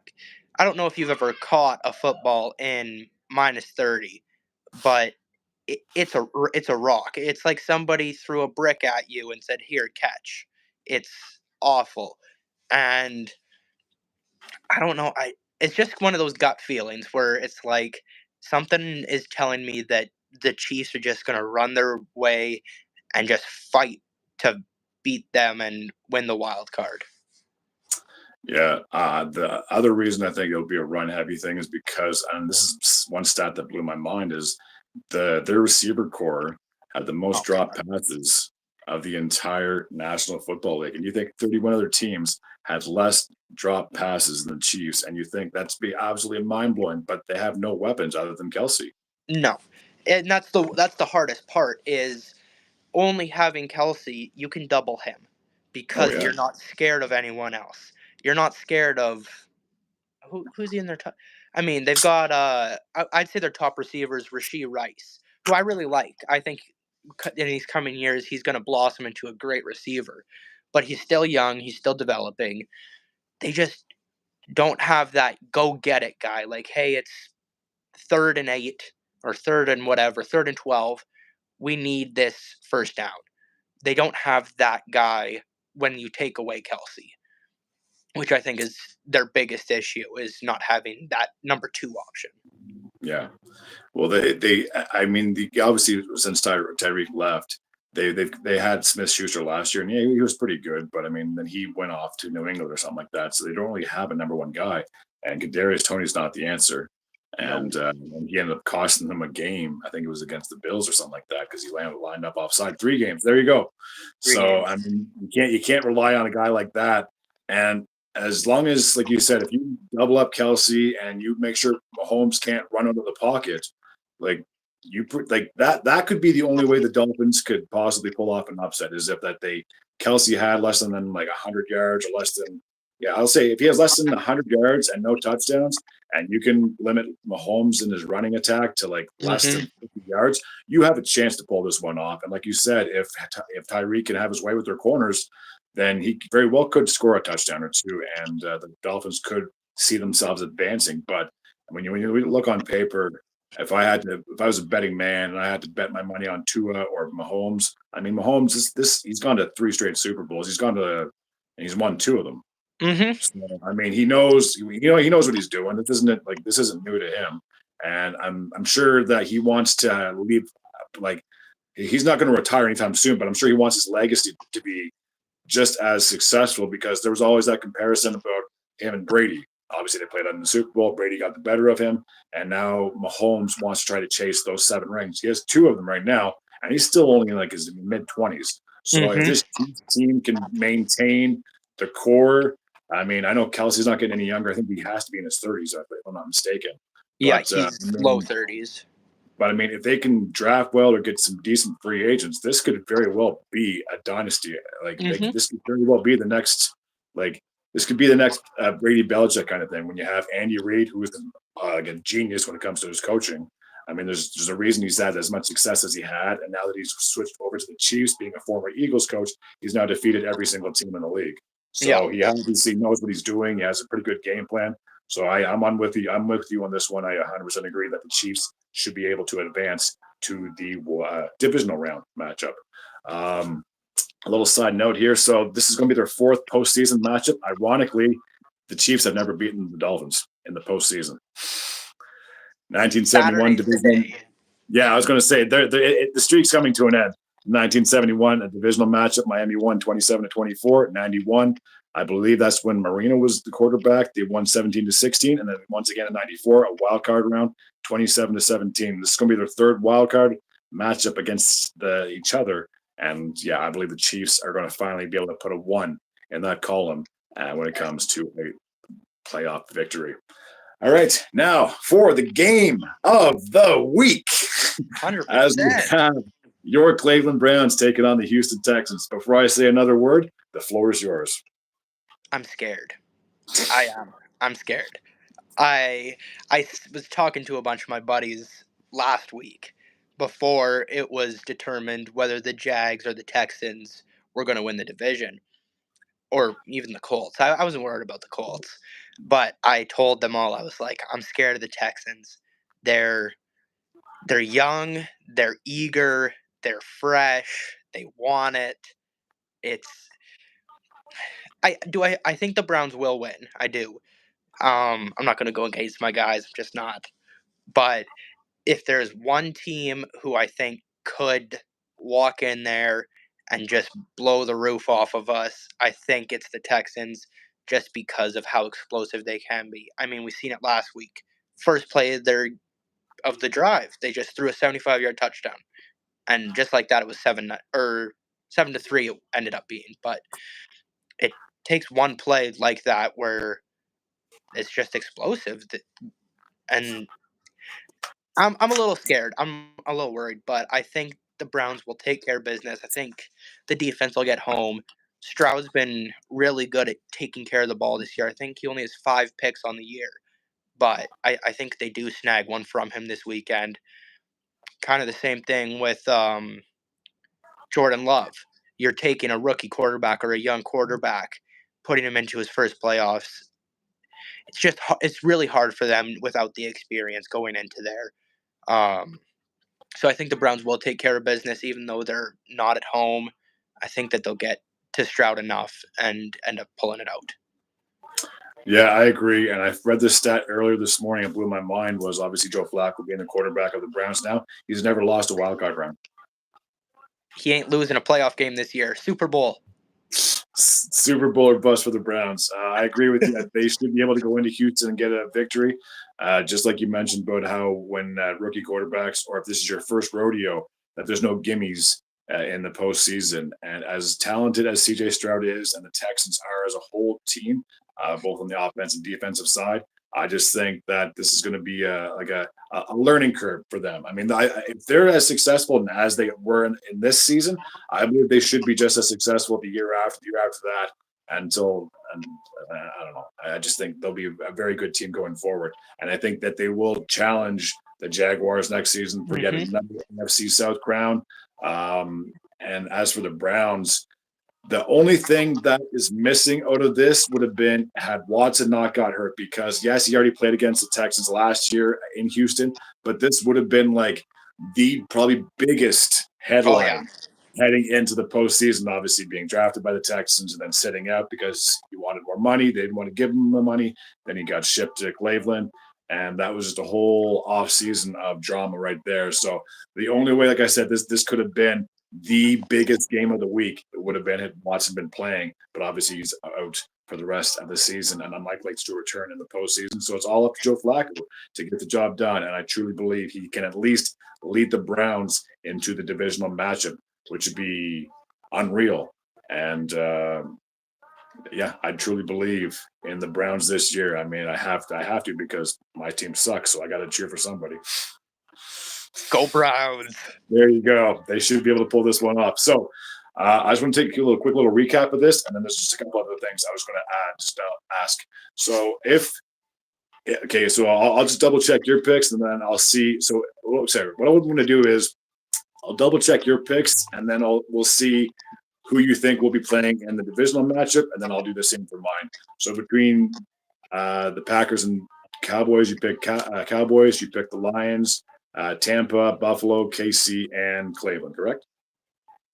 I don't know if you've ever caught a football in minus 30, but it's a rock. It's like somebody threw a brick at you and said, "Here, catch." It's awful, and I don't know. It's just one of those gut feelings where it's like something is telling me that the Chiefs are just going to run their way and just fight to beat them and win the wild card. Yeah, the other reason I think it'll be a run heavy thing is because, and this is one stat that blew my mind, is their receiver core had the most Oh drop God. passes of the entire National Football League, and you think 31 other teams had less drop passes than the Chiefs, and you think that's be absolutely mind blowing, but they have no weapons other than Kelsey. No, and that's the hardest part is only having Kelsey. You can double him Oh because yeah, you're not scared of anyone else. you're not scared of who's in their top. I mean, they've got I'd say their top receiver is Rashee Rice, who I really like. I think in these coming years he's going to blossom into a great receiver, but he's still young. He's still developing. They just don't have that go get it guy. Like, hey, it's 3rd and 8 or 3rd and whatever, 3rd and 12. We need this first down. They don't have that guy when you take away Kelsey, which I think is their biggest issue, is not having that number 2 option. Yeah. Well, I mean, obviously since Tyreek left, they had Smith Schuster last year, and yeah, he was pretty good. But I mean, then he went off to New England or something like that, so they don't really have a number one guy. And Kadarius Toney's not the answer, and he ended up costing them a game. I think it was against the Bills or something like that because he lined up offside 3 games. There you go. I mean, you can't rely on a guy like that. And as long as, like you said, if you double up Kelsey and you make sure Mahomes can't run out of the pocket, like that could be the only way the Dolphins could possibly pull off an upset, is if Kelsey had less than like 100 yards or less than, I'll say if he has less than 100 yards and no touchdowns, and you can limit Mahomes in his running attack to like less than 50 yards, you have a chance to pull this one off. And like you said, if Tyreek can have his way with their corners, then he very well could score a touchdown or two, and the Dolphins could see themselves advancing. But when you look on paper, if I was a betting man and I had to bet my money on Tua or Mahomes, I mean, Mahomes he's gone to 3 straight Super Bowls. He's won 2 of them. So, I mean, he knows what he's doing. This isn't new to him, and I'm sure that he wants to leave. Like, he's not going to retire anytime soon, but I'm sure he wants his legacy to be just as successful, because there was always that comparison about him and Brady. Obviously, they played in the Super Bowl. Brady got the better of him, and now Mahomes wants to try to chase those 7 rings. He has 2 of them right now, and he's still only in like his mid-20s. So if this team can maintain the core, I mean, I know Kelsey's not getting any younger. I think he has to be in his 30s, if I'm not mistaken. Yeah, he's low 30s. But I mean, if they can draft well or get some decent free agents, this could very well be a dynasty. Like this could very well be the next, this could be the next Brady Belichick kind of thing. When you have Andy Reid, who is a genius when it comes to his coaching. I mean, there's a reason he's had as much success as he had, and now that he's switched over to the Chiefs, being a former Eagles coach, he's now defeated every single team in the league. So he obviously knows what he's doing. He has a pretty good game plan. So I'm on with you. I'm with you on this one. I 100% agree that the Chiefs should be able to advance to the divisional round matchup. A little side note here. So this is going to be their 4th postseason matchup. Ironically, the Chiefs have never beaten the Dolphins in the postseason. 1971 division. Yeah, I was going to say the streak's coming to an end. 1971, a divisional matchup. Miami won 27-24. 91, I believe that's when Marino was the quarterback. They won 17-16, and then once again in '94, a wild card round, 27-17. This is going to be their 3rd wild card matchup against each other, and yeah, I believe the Chiefs are going to finally be able to put a 1 in that column when it comes to a playoff victory. All right, now for the game of the week, 100%. As we have your Cleveland Browns taking on the Houston Texans. Before I say another word, the floor is yours. I'm scared. I am. I'm scared. I was talking to a bunch of my buddies last week before it was determined whether the Jags or the Texans were going to win the division, or even the Colts. I wasn't worried about the Colts, but I told them all, I was like, I'm scared of the Texans. They're young, they're eager, they're fresh, they want it. I think the Browns will win. I do. I'm not going to go against my guys. I'm just not. But if there's one team who I think could walk in there and just blow the roof off of us, I think it's the Texans, just because of how explosive they can be. I mean, we've seen it last week. First play of the drive, they just threw a 75-yard touchdown, and just like that, it was 7-3. It ended up being, but it takes one play like that where it's just explosive, and I'm a little scared. I'm a little worried, but I think the Browns will take care of business. I think the defense will get home, Stroud's been really good at taking care of the ball this year. I think he only has 5 picks on the year, but I think they do snag one from him this weekend. Kind of the same thing with Jordan Love. You're taking a rookie quarterback or a young quarterback, putting him into his first playoffs. It's really hard for them without the experience going into there. So I think the Browns will take care of business, even though they're not at home. I think that they'll get to Stroud enough and end up pulling it out. Yeah, I agree. And I read this stat earlier this morning. It blew my mind. Was obviously Joe Flacco being the quarterback of the Browns now. He's never lost a wild card round. He ain't losing a playoff game this year. Super Bowl. Super Bowl or bust for the Browns. I agree with you that they should be able to go into Houston and get a victory. Just like you mentioned about how when rookie quarterbacks, or if this is your first rodeo, that there's no gimmies in the postseason. And as talented as CJ Stroud is, and the Texans are as a whole team, both on the offensive and defensive side, I just think that this is going to be a learning curve for them. I mean, if they're as successful as they were in this season, I believe they should be just as successful the year after that. Until I don't know. I just think they'll be a very good team going forward, and I think that they will challenge the Jaguars next season for yet another NFC South crown. And as for the Browns, the only thing that is missing out of this would have been had Watson not got hurt, because yes, he already played against the Texans last year in Houston, but this would have been like the probably biggest headline heading into the postseason, obviously being drafted by the Texans and then sitting out because he wanted more money. They didn't want to give him the money. Then he got shipped to Cleveland. And that was just a whole offseason of drama right there. So the only way, like I said, this could have been the biggest game of the week. It would have been had Watson been playing, but obviously he's out for the rest of the season and unlikely to return in the postseason. So it's all up to Joe Flacco to get the job done. And I truly believe he can at least lead the Browns into the divisional matchup, which would be unreal. And yeah, I truly believe in the Browns this year. I mean, I have to because my team sucks, so I got to cheer for somebody. Go Browns! There you go. They should be able to pull this one off. So I just want to take a quick little recap of this, and then there's just a couple other things I was going to ask. So so I'll just double check your picks, and then I'll see. So sorry, what I would want to do is I'll double check your picks, and then we'll see who you think will be playing in the divisional matchup, and then I'll do the same for mine. So between the Packers and Cowboys, you pick Cowboys, you pick the Lions, Tampa, Buffalo, KC, and Cleveland, correct?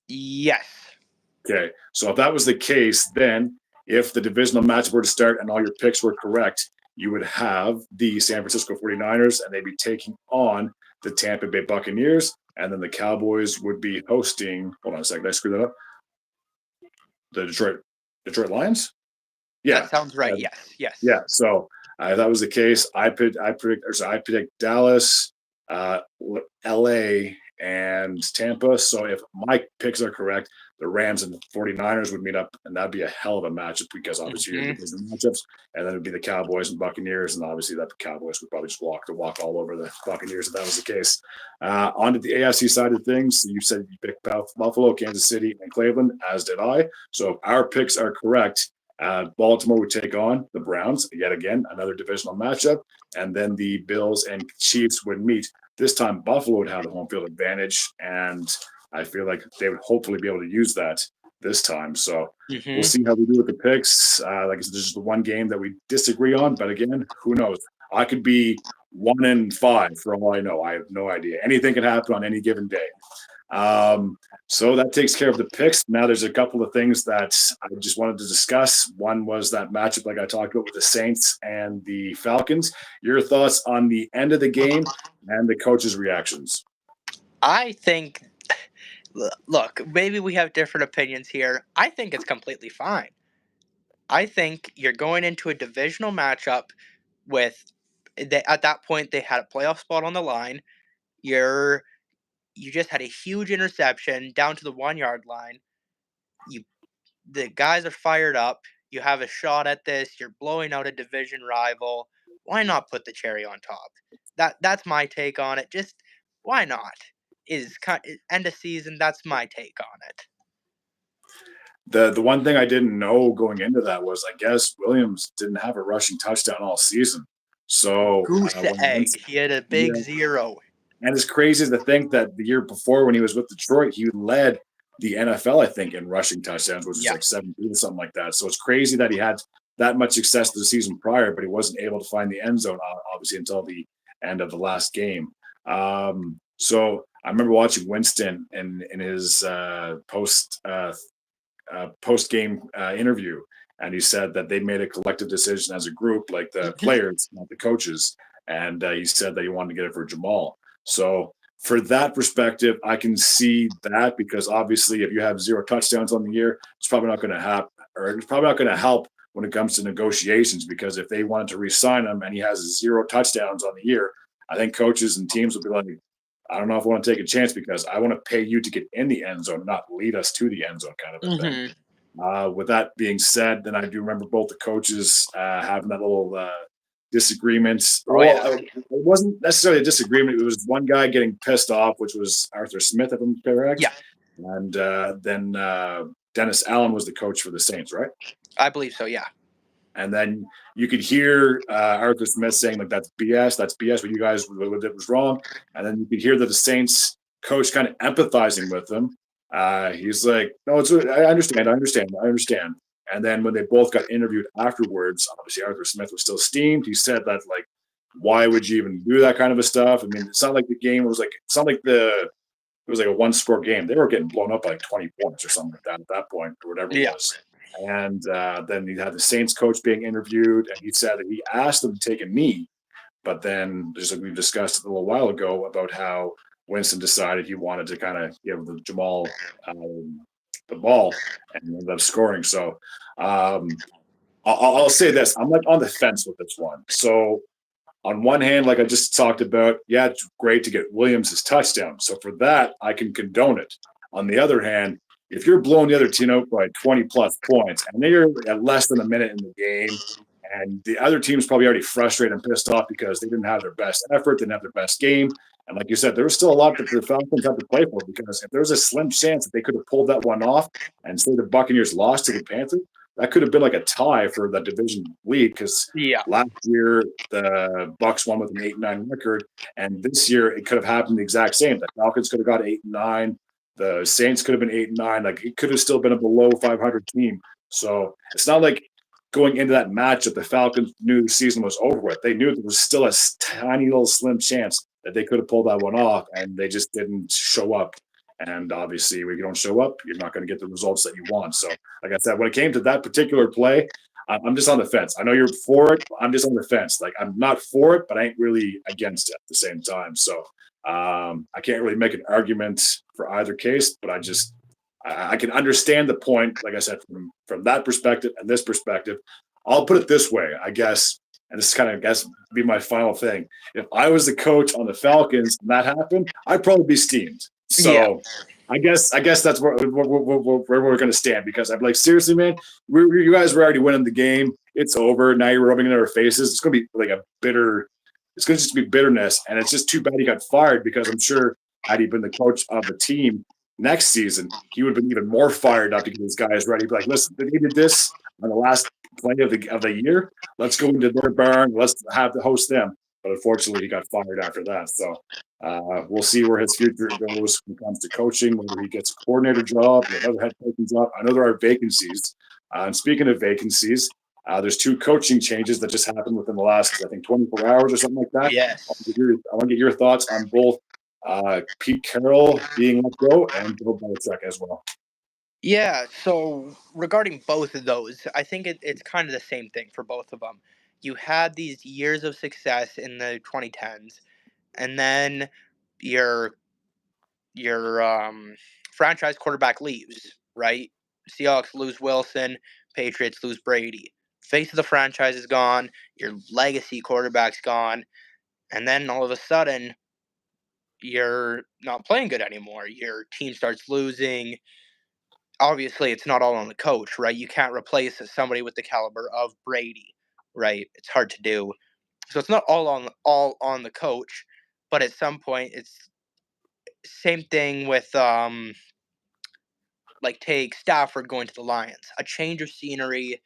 Yes. Okay, so if that was the case, then if the divisional matchup were to start and all your picks were correct, you would have the San Francisco 49ers, and they'd be taking on the Tampa Bay Buccaneers, and then the Cowboys would be hosting, hold on a second, did I screw that up? The Detroit Lions? Yeah. That sounds right. Yes. Yeah. So if that was the case, I picked Dallas, LA, and Tampa. So if my picks are correct, the Rams and the 49ers would meet up, and that'd be a hell of a matchup because obviously you're the matchups, and then it'd be the Cowboys and Buccaneers, and obviously that the Cowboys would probably just walk all over the Buccaneers if that was the case. On to the AFC side of things, you said you picked Buffalo, Kansas City, and Cleveland, as did I. So if our picks are correct, Baltimore would take on the Browns, yet again, another divisional matchup, and then the Bills and Chiefs would meet. This time, Buffalo would have the home field advantage, and I feel like they would hopefully be able to use that this time. So we'll see how we do with the picks. Like I said, there's just the one game that we disagree on, but again, who knows? I could be 1-5 for all I know. I have no idea. Anything can happen on any given day. So that takes care of the picks. Now there's a couple of things that I just wanted to discuss. One was that matchup, like I talked about, with the Saints and the Falcons. Your thoughts on the end of the game and the coaches' reactions? I think, look, maybe we have different opinions here. I think it's completely fine. I think you're going into a divisional matchup with, at that point, they had a playoff spot on the line. You just had a huge interception down to the 1-yard line. The guys are fired up. You have a shot at this. You're blowing out a division rival. Why not put the cherry on top? That's my take on it. Just why not? End of season. That's my take on it. The one thing I didn't know going into that was I guess Williams didn't have a rushing touchdown all season. So Goose when egg. He had a big yeah, 0. and it's crazy to think that the year before when he was with Detroit, he led the NFL, I think, in rushing touchdowns, which was Yeah. like 17 or something like that. So it's crazy that he had that much success the season prior, but he wasn't able to find the end zone, obviously, until the end of the last game. So I remember watching Winston in his post game interview, and he said that they made a collective decision as a group, like the players, not the coaches. And he said that he wanted to get it for Jamal. So for that perspective, I can see that because obviously, if you have 0 touchdowns on the year, it's probably not going to happen, or it's probably not going to help when it comes to negotiations. Because if they wanted to re-sign him and he has 0 touchdowns on the year, I think coaches and teams will be like, I don't know if I want to take a chance because I want to pay you to get in the end zone, not lead us to the end zone, kind of a thing. Hmm. With that being said, then I do remember both the coaches having that little disagreement. Oh, yeah. Well, it wasn't necessarily a disagreement. It was one guy getting pissed off, which was Arthur Smith, if I'm correct. Yeah, And then Dennis Allen was the coach for the Saints, right? I believe so, yeah. And then you could hear Arthur Smith saying, like, that's BS. That's BS. What you guys did was wrong. And then you could hear that the Saints coach kind of empathizing with him. He's like, no, I understand. And then when they both got interviewed afterwards, obviously Arthur Smith was still steamed. He said that, like, why would you even do that kind of a stuff? I mean, it's not like the game was like, it's not like it was like a 1-score game. They were getting blown up by like 20 points or something like that at that point, or whatever it Yeah. was. And then you had the Saints coach being interviewed, and he said that he asked them to take a knee, but then just like we discussed a little while ago about how Winston decided he wanted to kind of give the Jamal the ball and ended up scoring. So I'll say this: I'm like on the fence with this one. So on one hand, like I just talked about, yeah, it's great to get Williams his touchdown. So for that, I can condone it. On the other hand, if you're blowing the other team out by 20 plus points and they're at less than a minute in the game, and the other team's probably already frustrated and pissed off because they didn't have their best effort, didn't have their best game. And like you said, there was still a lot that the Falcons had to play for because if there was a slim chance that they could have pulled that one off and say the Buccaneers lost to the Panthers, that could have been like a tie for the division lead because Yeah. last year the Bucks won with an 8-9 record, and this year it could have happened the exact same. The Falcons could have got 8-9. The Saints could have been 8-9. Like it could have still been a below 500 team. So it's not like going into that match that the Falcons knew the season was over with. They knew there was still a tiny little slim chance that they could have pulled that one off, and they just didn't show up. And obviously, when you don't show up, you're not going to get the results that you want. So, like I said, when it came to that particular play, I'm just on the fence. I know you're for it. I'm just on the fence. Like I'm not for it, but I ain't really against it at the same time. So I can't really make an argument for either case. But I can understand the point. Like I said, from that perspective and this perspective, I'll put it this way, I guess. And this kind of, I guess, be my final thing. If I was the coach on the Falcons and that happened, I'd probably be steamed. So. Yeah. I guess that's where we're going to stand because I'm like, seriously, man, you guys were already winning the game. It's over. Now you're rubbing it in our faces. It's going to be like it's going to just be bitterness. And it's just too bad he got fired because I'm sure had he been the coach of the team next season, he would have been even more fired up to get his guys ready. Be like, listen, they did this on the last play of the year. Let's go into their barn. Let's have to host them. But unfortunately, he got fired after that. So we'll see where his future goes when it comes to coaching, whether he gets a coordinator job or another head coaching job. I know there are vacancies. And speaking of vacancies, there's 2 coaching changes that just happened within the last, I think, 24 hours or something like that. Yes. I want to get your thoughts on both Pete Carroll being let go and Bill Belichick as well. Yeah, so regarding both of those, I think it's kind of the same thing for both of them. You had these years of success in the 2010s, and then your franchise quarterback leaves, right? Seahawks lose Wilson, Patriots lose Brady. Face of the franchise is gone, your legacy quarterback's gone, and then all of a sudden you're not playing good anymore. Your team starts losing. Obviously, it's not all on the coach, right? You can't replace somebody with the caliber of Brady, right? It's hard to do. So it's not all on the coach, but at some point it's same thing with like take Stafford going to the Lions. A change of scenery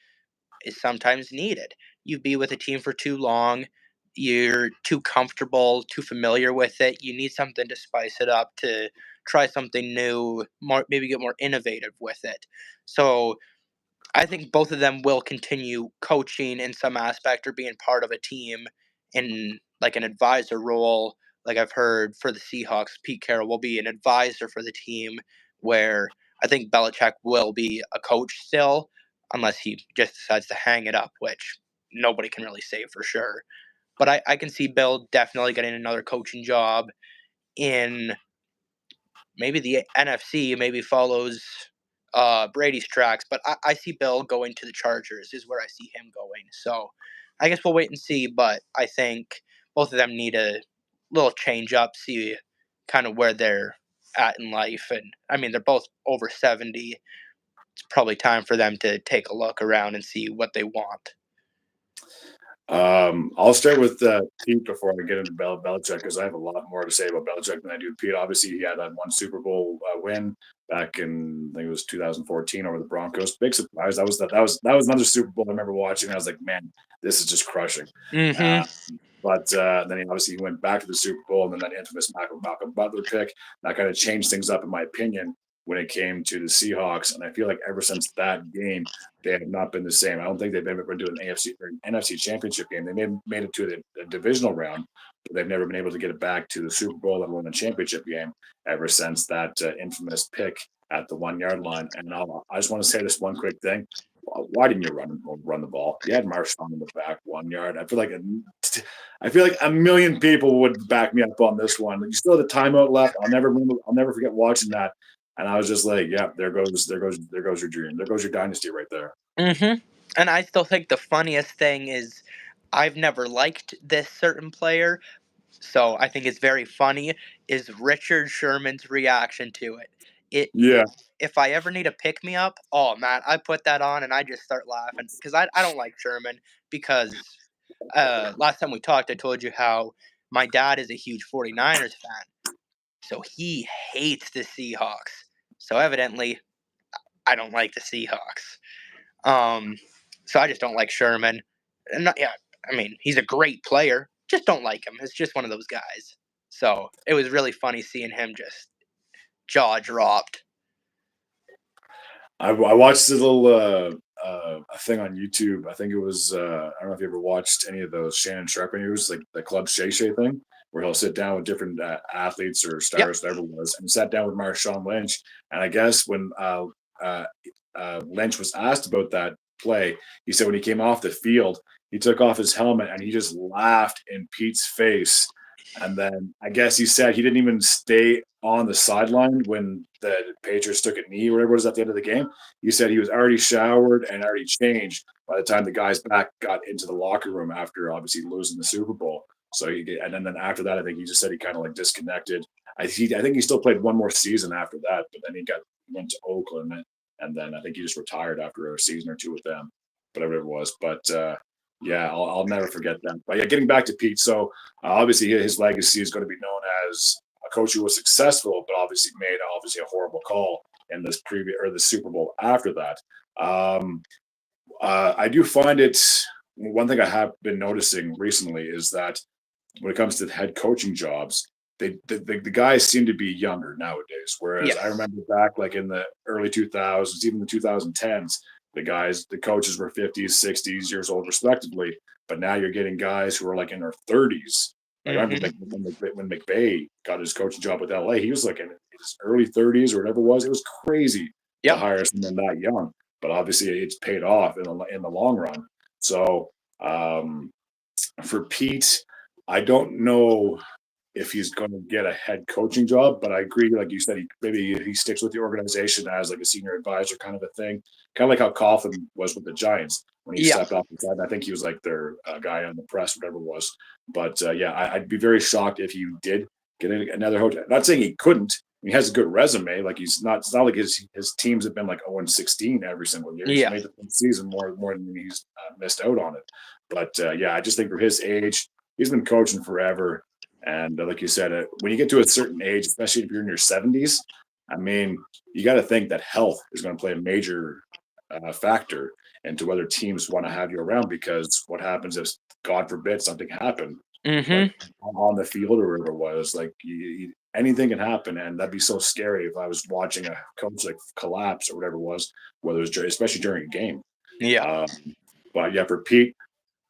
is sometimes needed. You be with a team for too long, you're too comfortable, too familiar with it. You need something to spice it up, to try something new, more maybe get more innovative with it. So I think both of them will continue coaching in some aspect or being part of a team in like an advisor role. Like I've heard for the Seahawks, Pete Carroll will be an advisor for the team, where I think Belichick will be a coach still, unless he just decides to hang it up, which nobody can really say for sure. But I can see Bill definitely getting another coaching job in maybe the NFC, maybe follows Brady's tracks, but I see Bill going to the Chargers is where I see him going. So I guess we'll wait and see, but I think both of them need a little change up, see kind of where they're at in life. And I mean, they're both over 70. It's probably time for them to take a look around and see what they want. I'll start with Pete before I get into Belichick because I have a lot more to say about Belichick than I do Pete. Obviously, he had that one Super Bowl win back in I think it was 2014 over the Broncos. Big surprise. That was another Super Bowl I remember watching. I was like, man, this is just crushing. Mm-hmm. Uh, but then he went back to the Super Bowl, and then that infamous Malcolm Butler pick that kind of changed things up, in my opinion, when it came to the Seahawks. And I feel like ever since that game, they have not been the same. I don't think they've ever been to an AFC or an NFC championship game. They made it to the divisional round, but they've never been able to get it back to the Super Bowl and win the championship game ever since that infamous pick at the 1 yard line. And I just want to say this one quick thing. Why didn't you run the ball? You had Marshawn in the back 1 yard. I feel like a million people would back me up on this one. You still have the timeout left. I'll never forget watching that. And I was just like, yeah, there goes your dream. There goes your dynasty right there. Mm-hmm. And I still think the funniest thing is I've never liked this certain player, so I think it's very funny, is Richard Sherman's reaction to it. It Yeah. if I ever need a pick me up, oh man, I put that on and I just start laughing because I don't like Sherman because last time we talked, I told you how my dad is a huge 49ers fan. So he hates the Seahawks. So evidently, I don't like the Seahawks. Um, so I just don't like Sherman. And not, yeah, I mean, he's a great player. Just don't like him. It's just one of those guys. So it was really funny seeing him just jaw dropped. I watched a little a thing on YouTube. I think it was I don't know if you ever watched any of those Shannon Sharp interviews, like the Club Shay Shay thing, where he'll sit down with different athletes or Yep. stars, whatever it was, and he sat down with Marshawn Lynch. And I guess when Lynch was asked about that play, he said when he came off the field, he took off his helmet and he just laughed in Pete's face. And then I guess he said he didn't even stay on the sideline when the Patriots took a knee or whatever it was at the end of the game. He said he was already showered and already changed by the time the guys back got into the locker room after obviously losing the Super Bowl. So and then after that, I think he just said he kind of like disconnected. I think he still played one more season after that, but then went to Oakland, and then I think he just retired after a season or two with them, whatever it was. But yeah, I'll never forget that. But yeah, getting back to Pete, so obviously his legacy is going to be known as a coach who was successful, but obviously made a horrible call in this the Super Bowl after that. I do find it one thing I have been noticing recently is that when it comes to the coaching jobs, the guys seem to be younger nowadays. Whereas Yes. I remember back like in the early 2000s, even the 2010s, the coaches were 50s, 60s years old respectively. But now you're getting guys who are like in their 30s. Like I remember when McVay got his coaching job with LA, he was like in his early 30s or whatever it was. It was crazy to Yep. hire someone that young. But obviously it's paid off in the long run. So for Pete, I don't know if he's going to get a head coaching job, but I agree, like you said, maybe he sticks with the organization as like a senior advisor kind of a thing, kind of like how Coughlin was with the Giants when he stepped off the side. I think he was like their guy on the press, whatever it was. But yeah, I'd be very shocked if he did get another hotel. Not saying he couldn't. He has a good resume. Like it's not like his teams have been like 0-16 every single year. He's made the season more than he's missed out on it. But yeah, I just think for his age, he's been coaching forever. And like you said, when you get to a certain age, especially if you're in your 70s, I mean, you got to think that health is going to play a major factor into whether teams want to have you around. Because what happens if, God forbid, something happened, like Mhm. on the field or whatever it was, like anything can happen, and that'd be so scary if I was watching a coach like collapse or whatever it was, whether it was especially during a game. Yeah. Um, but yeah, for Pete,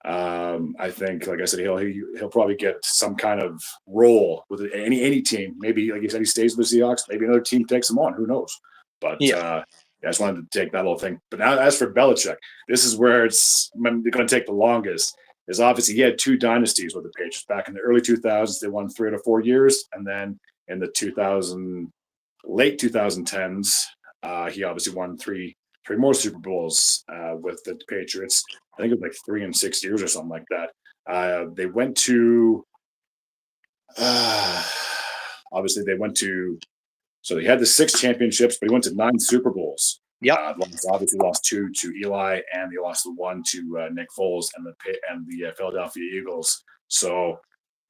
I think, like I said, he'll probably get some kind of role with any team. Maybe, like you said, he stays with the Seahawks. Maybe another team takes him on. Who knows? But Yeah. yeah, I just wanted to take that little thing. But now, as for Belichick, this is where it's going to take the longest. Is obviously he had two dynasties with the Patriots back in the early 2000s. They won 3 out of 4 years, and then in the 2000 late 2010s, he obviously won three more Super Bowls with the Patriots. I think it was like 3 and 6 years or something like that. They went to uh, obviously they went to so he had the 6 championships, but he went to 9 Super Bowls. Yep. Obviously lost 2 to Eli, and he lost the 1 to Nick Foles and the Philadelphia Eagles. So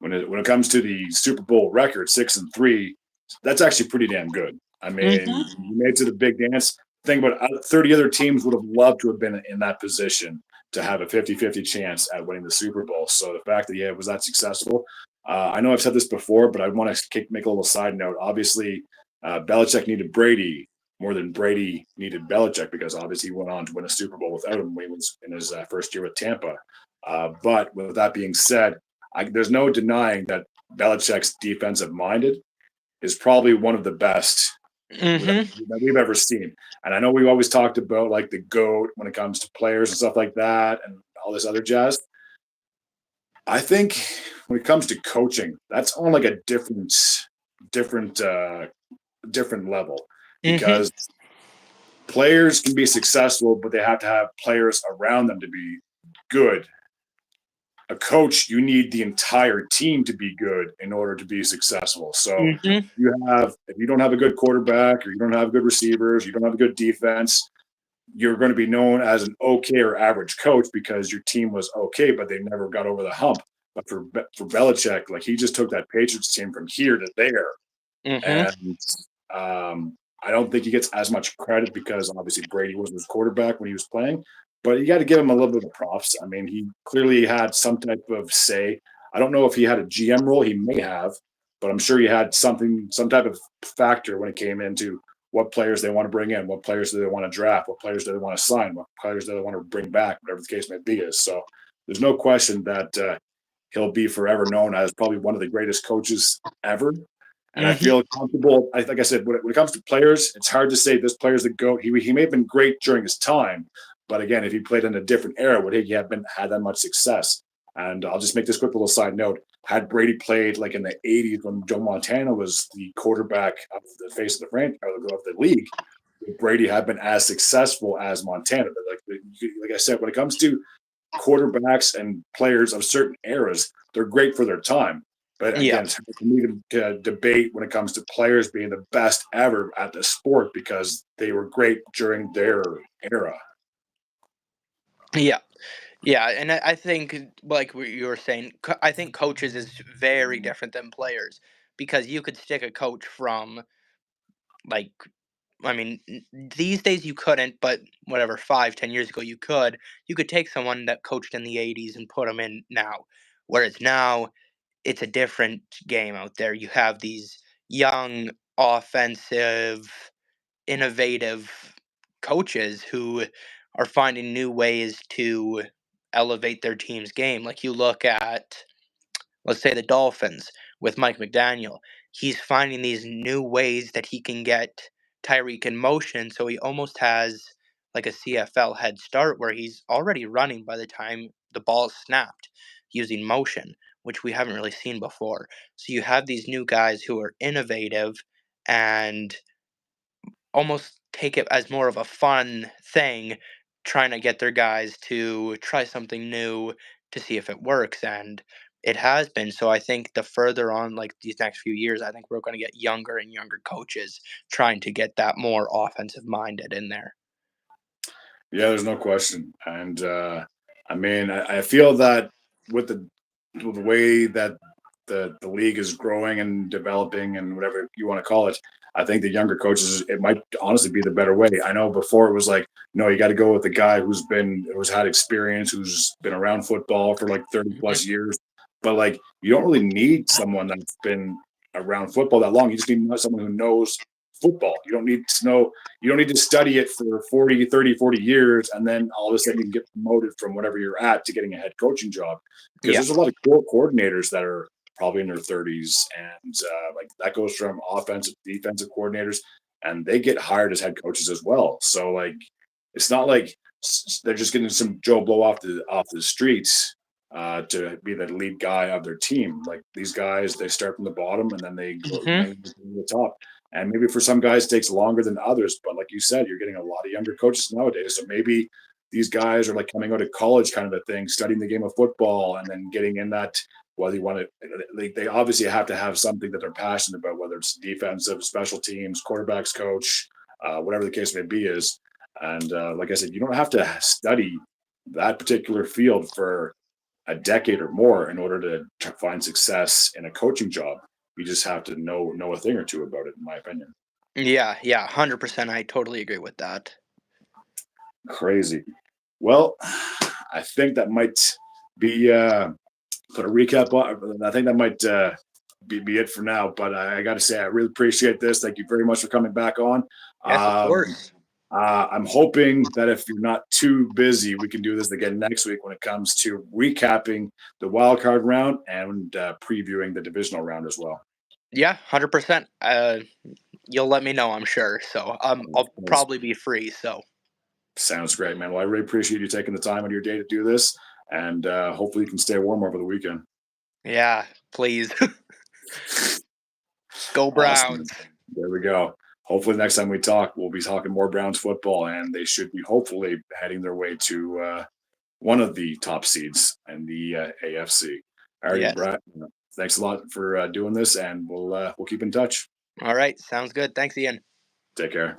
when it comes to the Super Bowl record, 6-3, that's actually pretty damn good. I mean, Mhm. you made it to the big dance. Think about it, 30 other teams would have loved to have been in that position to have a 50-50 chance at winning the Super Bowl. So the fact that he was that successful, I know I've said this before, but I want to make a little side note. Obviously, Belichick needed Brady more than Brady needed Belichick, because obviously he went on to win a Super Bowl without him when he was in his first year with Tampa. But with that being said, there's no denying that Belichick's defensive minded is probably one of the best Mhm. that we've ever seen. And I know we've always talked about like the GOAT when it comes to players and stuff like that and all this other jazz. I think when it comes to coaching, that's on like a different, different level, Mhm. because players can be successful, but they have to have players around them to be good. A coach, you need the entire team to be good in order to be successful. So Mhm. if you don't have a good quarterback, or you don't have good receivers, you don't have a good defense, you're going to be known as an okay or average coach because your team was okay, but they never got over the hump. But for Belichick, like, he just took that Patriots team from here to there, Mhm. and I don't think he gets as much credit because obviously Brady wasn't his quarterback when he was playing. But you got to give him a little bit of props. I mean, he clearly had some type of say. I don't know if he had a GM role. He may have, but I'm sure he had some type of factor when it came into what players they want to bring in, what players do they want to draft, what players do they want to sign, what players do they want to bring back, whatever the case may be. Is so there's no question that he'll be forever known as probably one of the greatest coaches ever. And I Mhm. feel comfortable. Like I said, when it comes to players, it's hard to say this player's the GOAT. He may have been great during his time, but again, if he played in a different era, would he have had that much success? And I'll just make this quick little side note. Had Brady played like in the 80s when Joe Montana was the quarterback of the face of the franchise of the league, would Brady have been as successful as Montana? But like I said, when it comes to quarterbacks and players of certain eras, they're great for their time. But Yeah. again, it's hard for me to debate when it comes to players being the best ever at the sport because they were great during their era. Yeah. Yeah, and I think, like what you were saying, I think coaches is very different than players, because you could stick a coach from, like, I mean, these days you couldn't, but whatever, 5, 10 years ago you could. You could take someone that coached in the '80s and put them in now. Whereas now it's a different game out there. You have these young, offensive, innovative coaches who are finding new ways to elevate their team's game. Like, you look at, let's say, the Dolphins with Mike McDaniel. He's finding these new ways that he can get Tyreek in motion, so he almost has like a CFL head start where he's already running by the time the ball is snapped using motion, which we haven't really seen before. So you have these new guys who are innovative and almost take it as more of a fun thing, trying to get their guys to try something new to see if it works, and it has been. So I think the further on, like, these next few years, I think we're going to get younger and younger coaches trying to get that more offensive minded in there. Yeah, there's no question. And I mean, I feel that with the way that the league is growing and developing and whatever you want to call it, I think the younger coaches, it might honestly be the better way. I know before it was like, no, you got to go with the guy who's had experience, who's been around football for like 30 Mhm. plus years. But like, you don't really need someone that's been around football that long. You just need someone who knows football. You don't need to study it for 40 years, and then all of a sudden you can get promoted from whatever you're at to getting a head coaching job. Because Yeah. there's a lot of core coordinators that are probably in their 30s, and like that goes from offensive, defensive coordinators, and they get hired as head coaches as well. So like, it's not like they're just getting some Joe Blow off the streets to be the lead guy of their team. Like these guys, they start from the bottom and then they go Mhm. to the top. And maybe for some guys, it takes longer than others. But like you said, you're getting a lot of younger coaches nowadays. So maybe these guys are like coming out of college kind of a thing, studying the game of football and then getting in that. Whether you want to, they obviously have to have something that they're passionate about, whether it's defensive, special teams, quarterbacks coach, whatever the case may be is. And like I said, you don't have to study that particular field for a decade or more in order to find success in a coaching job. You just have to know a thing or two about it, in my opinion. Yeah, yeah, 100%, I totally agree with that. Crazy. Well, I think that might be put a recap on. I think that might be it for now. But I got to say, I really appreciate this. Thank you very much for coming back on. Yes, of Um, course. I'm hoping that if you're not too busy, we can do this again next week when it comes to recapping the wild card round and previewing the divisional round as well. Yeah, 100%. You'll let me know, I'm sure. So, I'll probably be free, so Sounds great, man. Well, I really appreciate you taking the time out of your day to do this, and hopefully you can stay warm over the weekend. yeah, please. Go Awesome. Browns. There we go. Hopefully, next time we talk, we'll be talking more Browns football, and they should be hopefully heading their way to one of the top seeds in the AFC. Alrighty, Yes. Brad. Thanks a lot for doing this, and we'll keep in touch. Alright, sounds good. Thanks, Ian. Take care.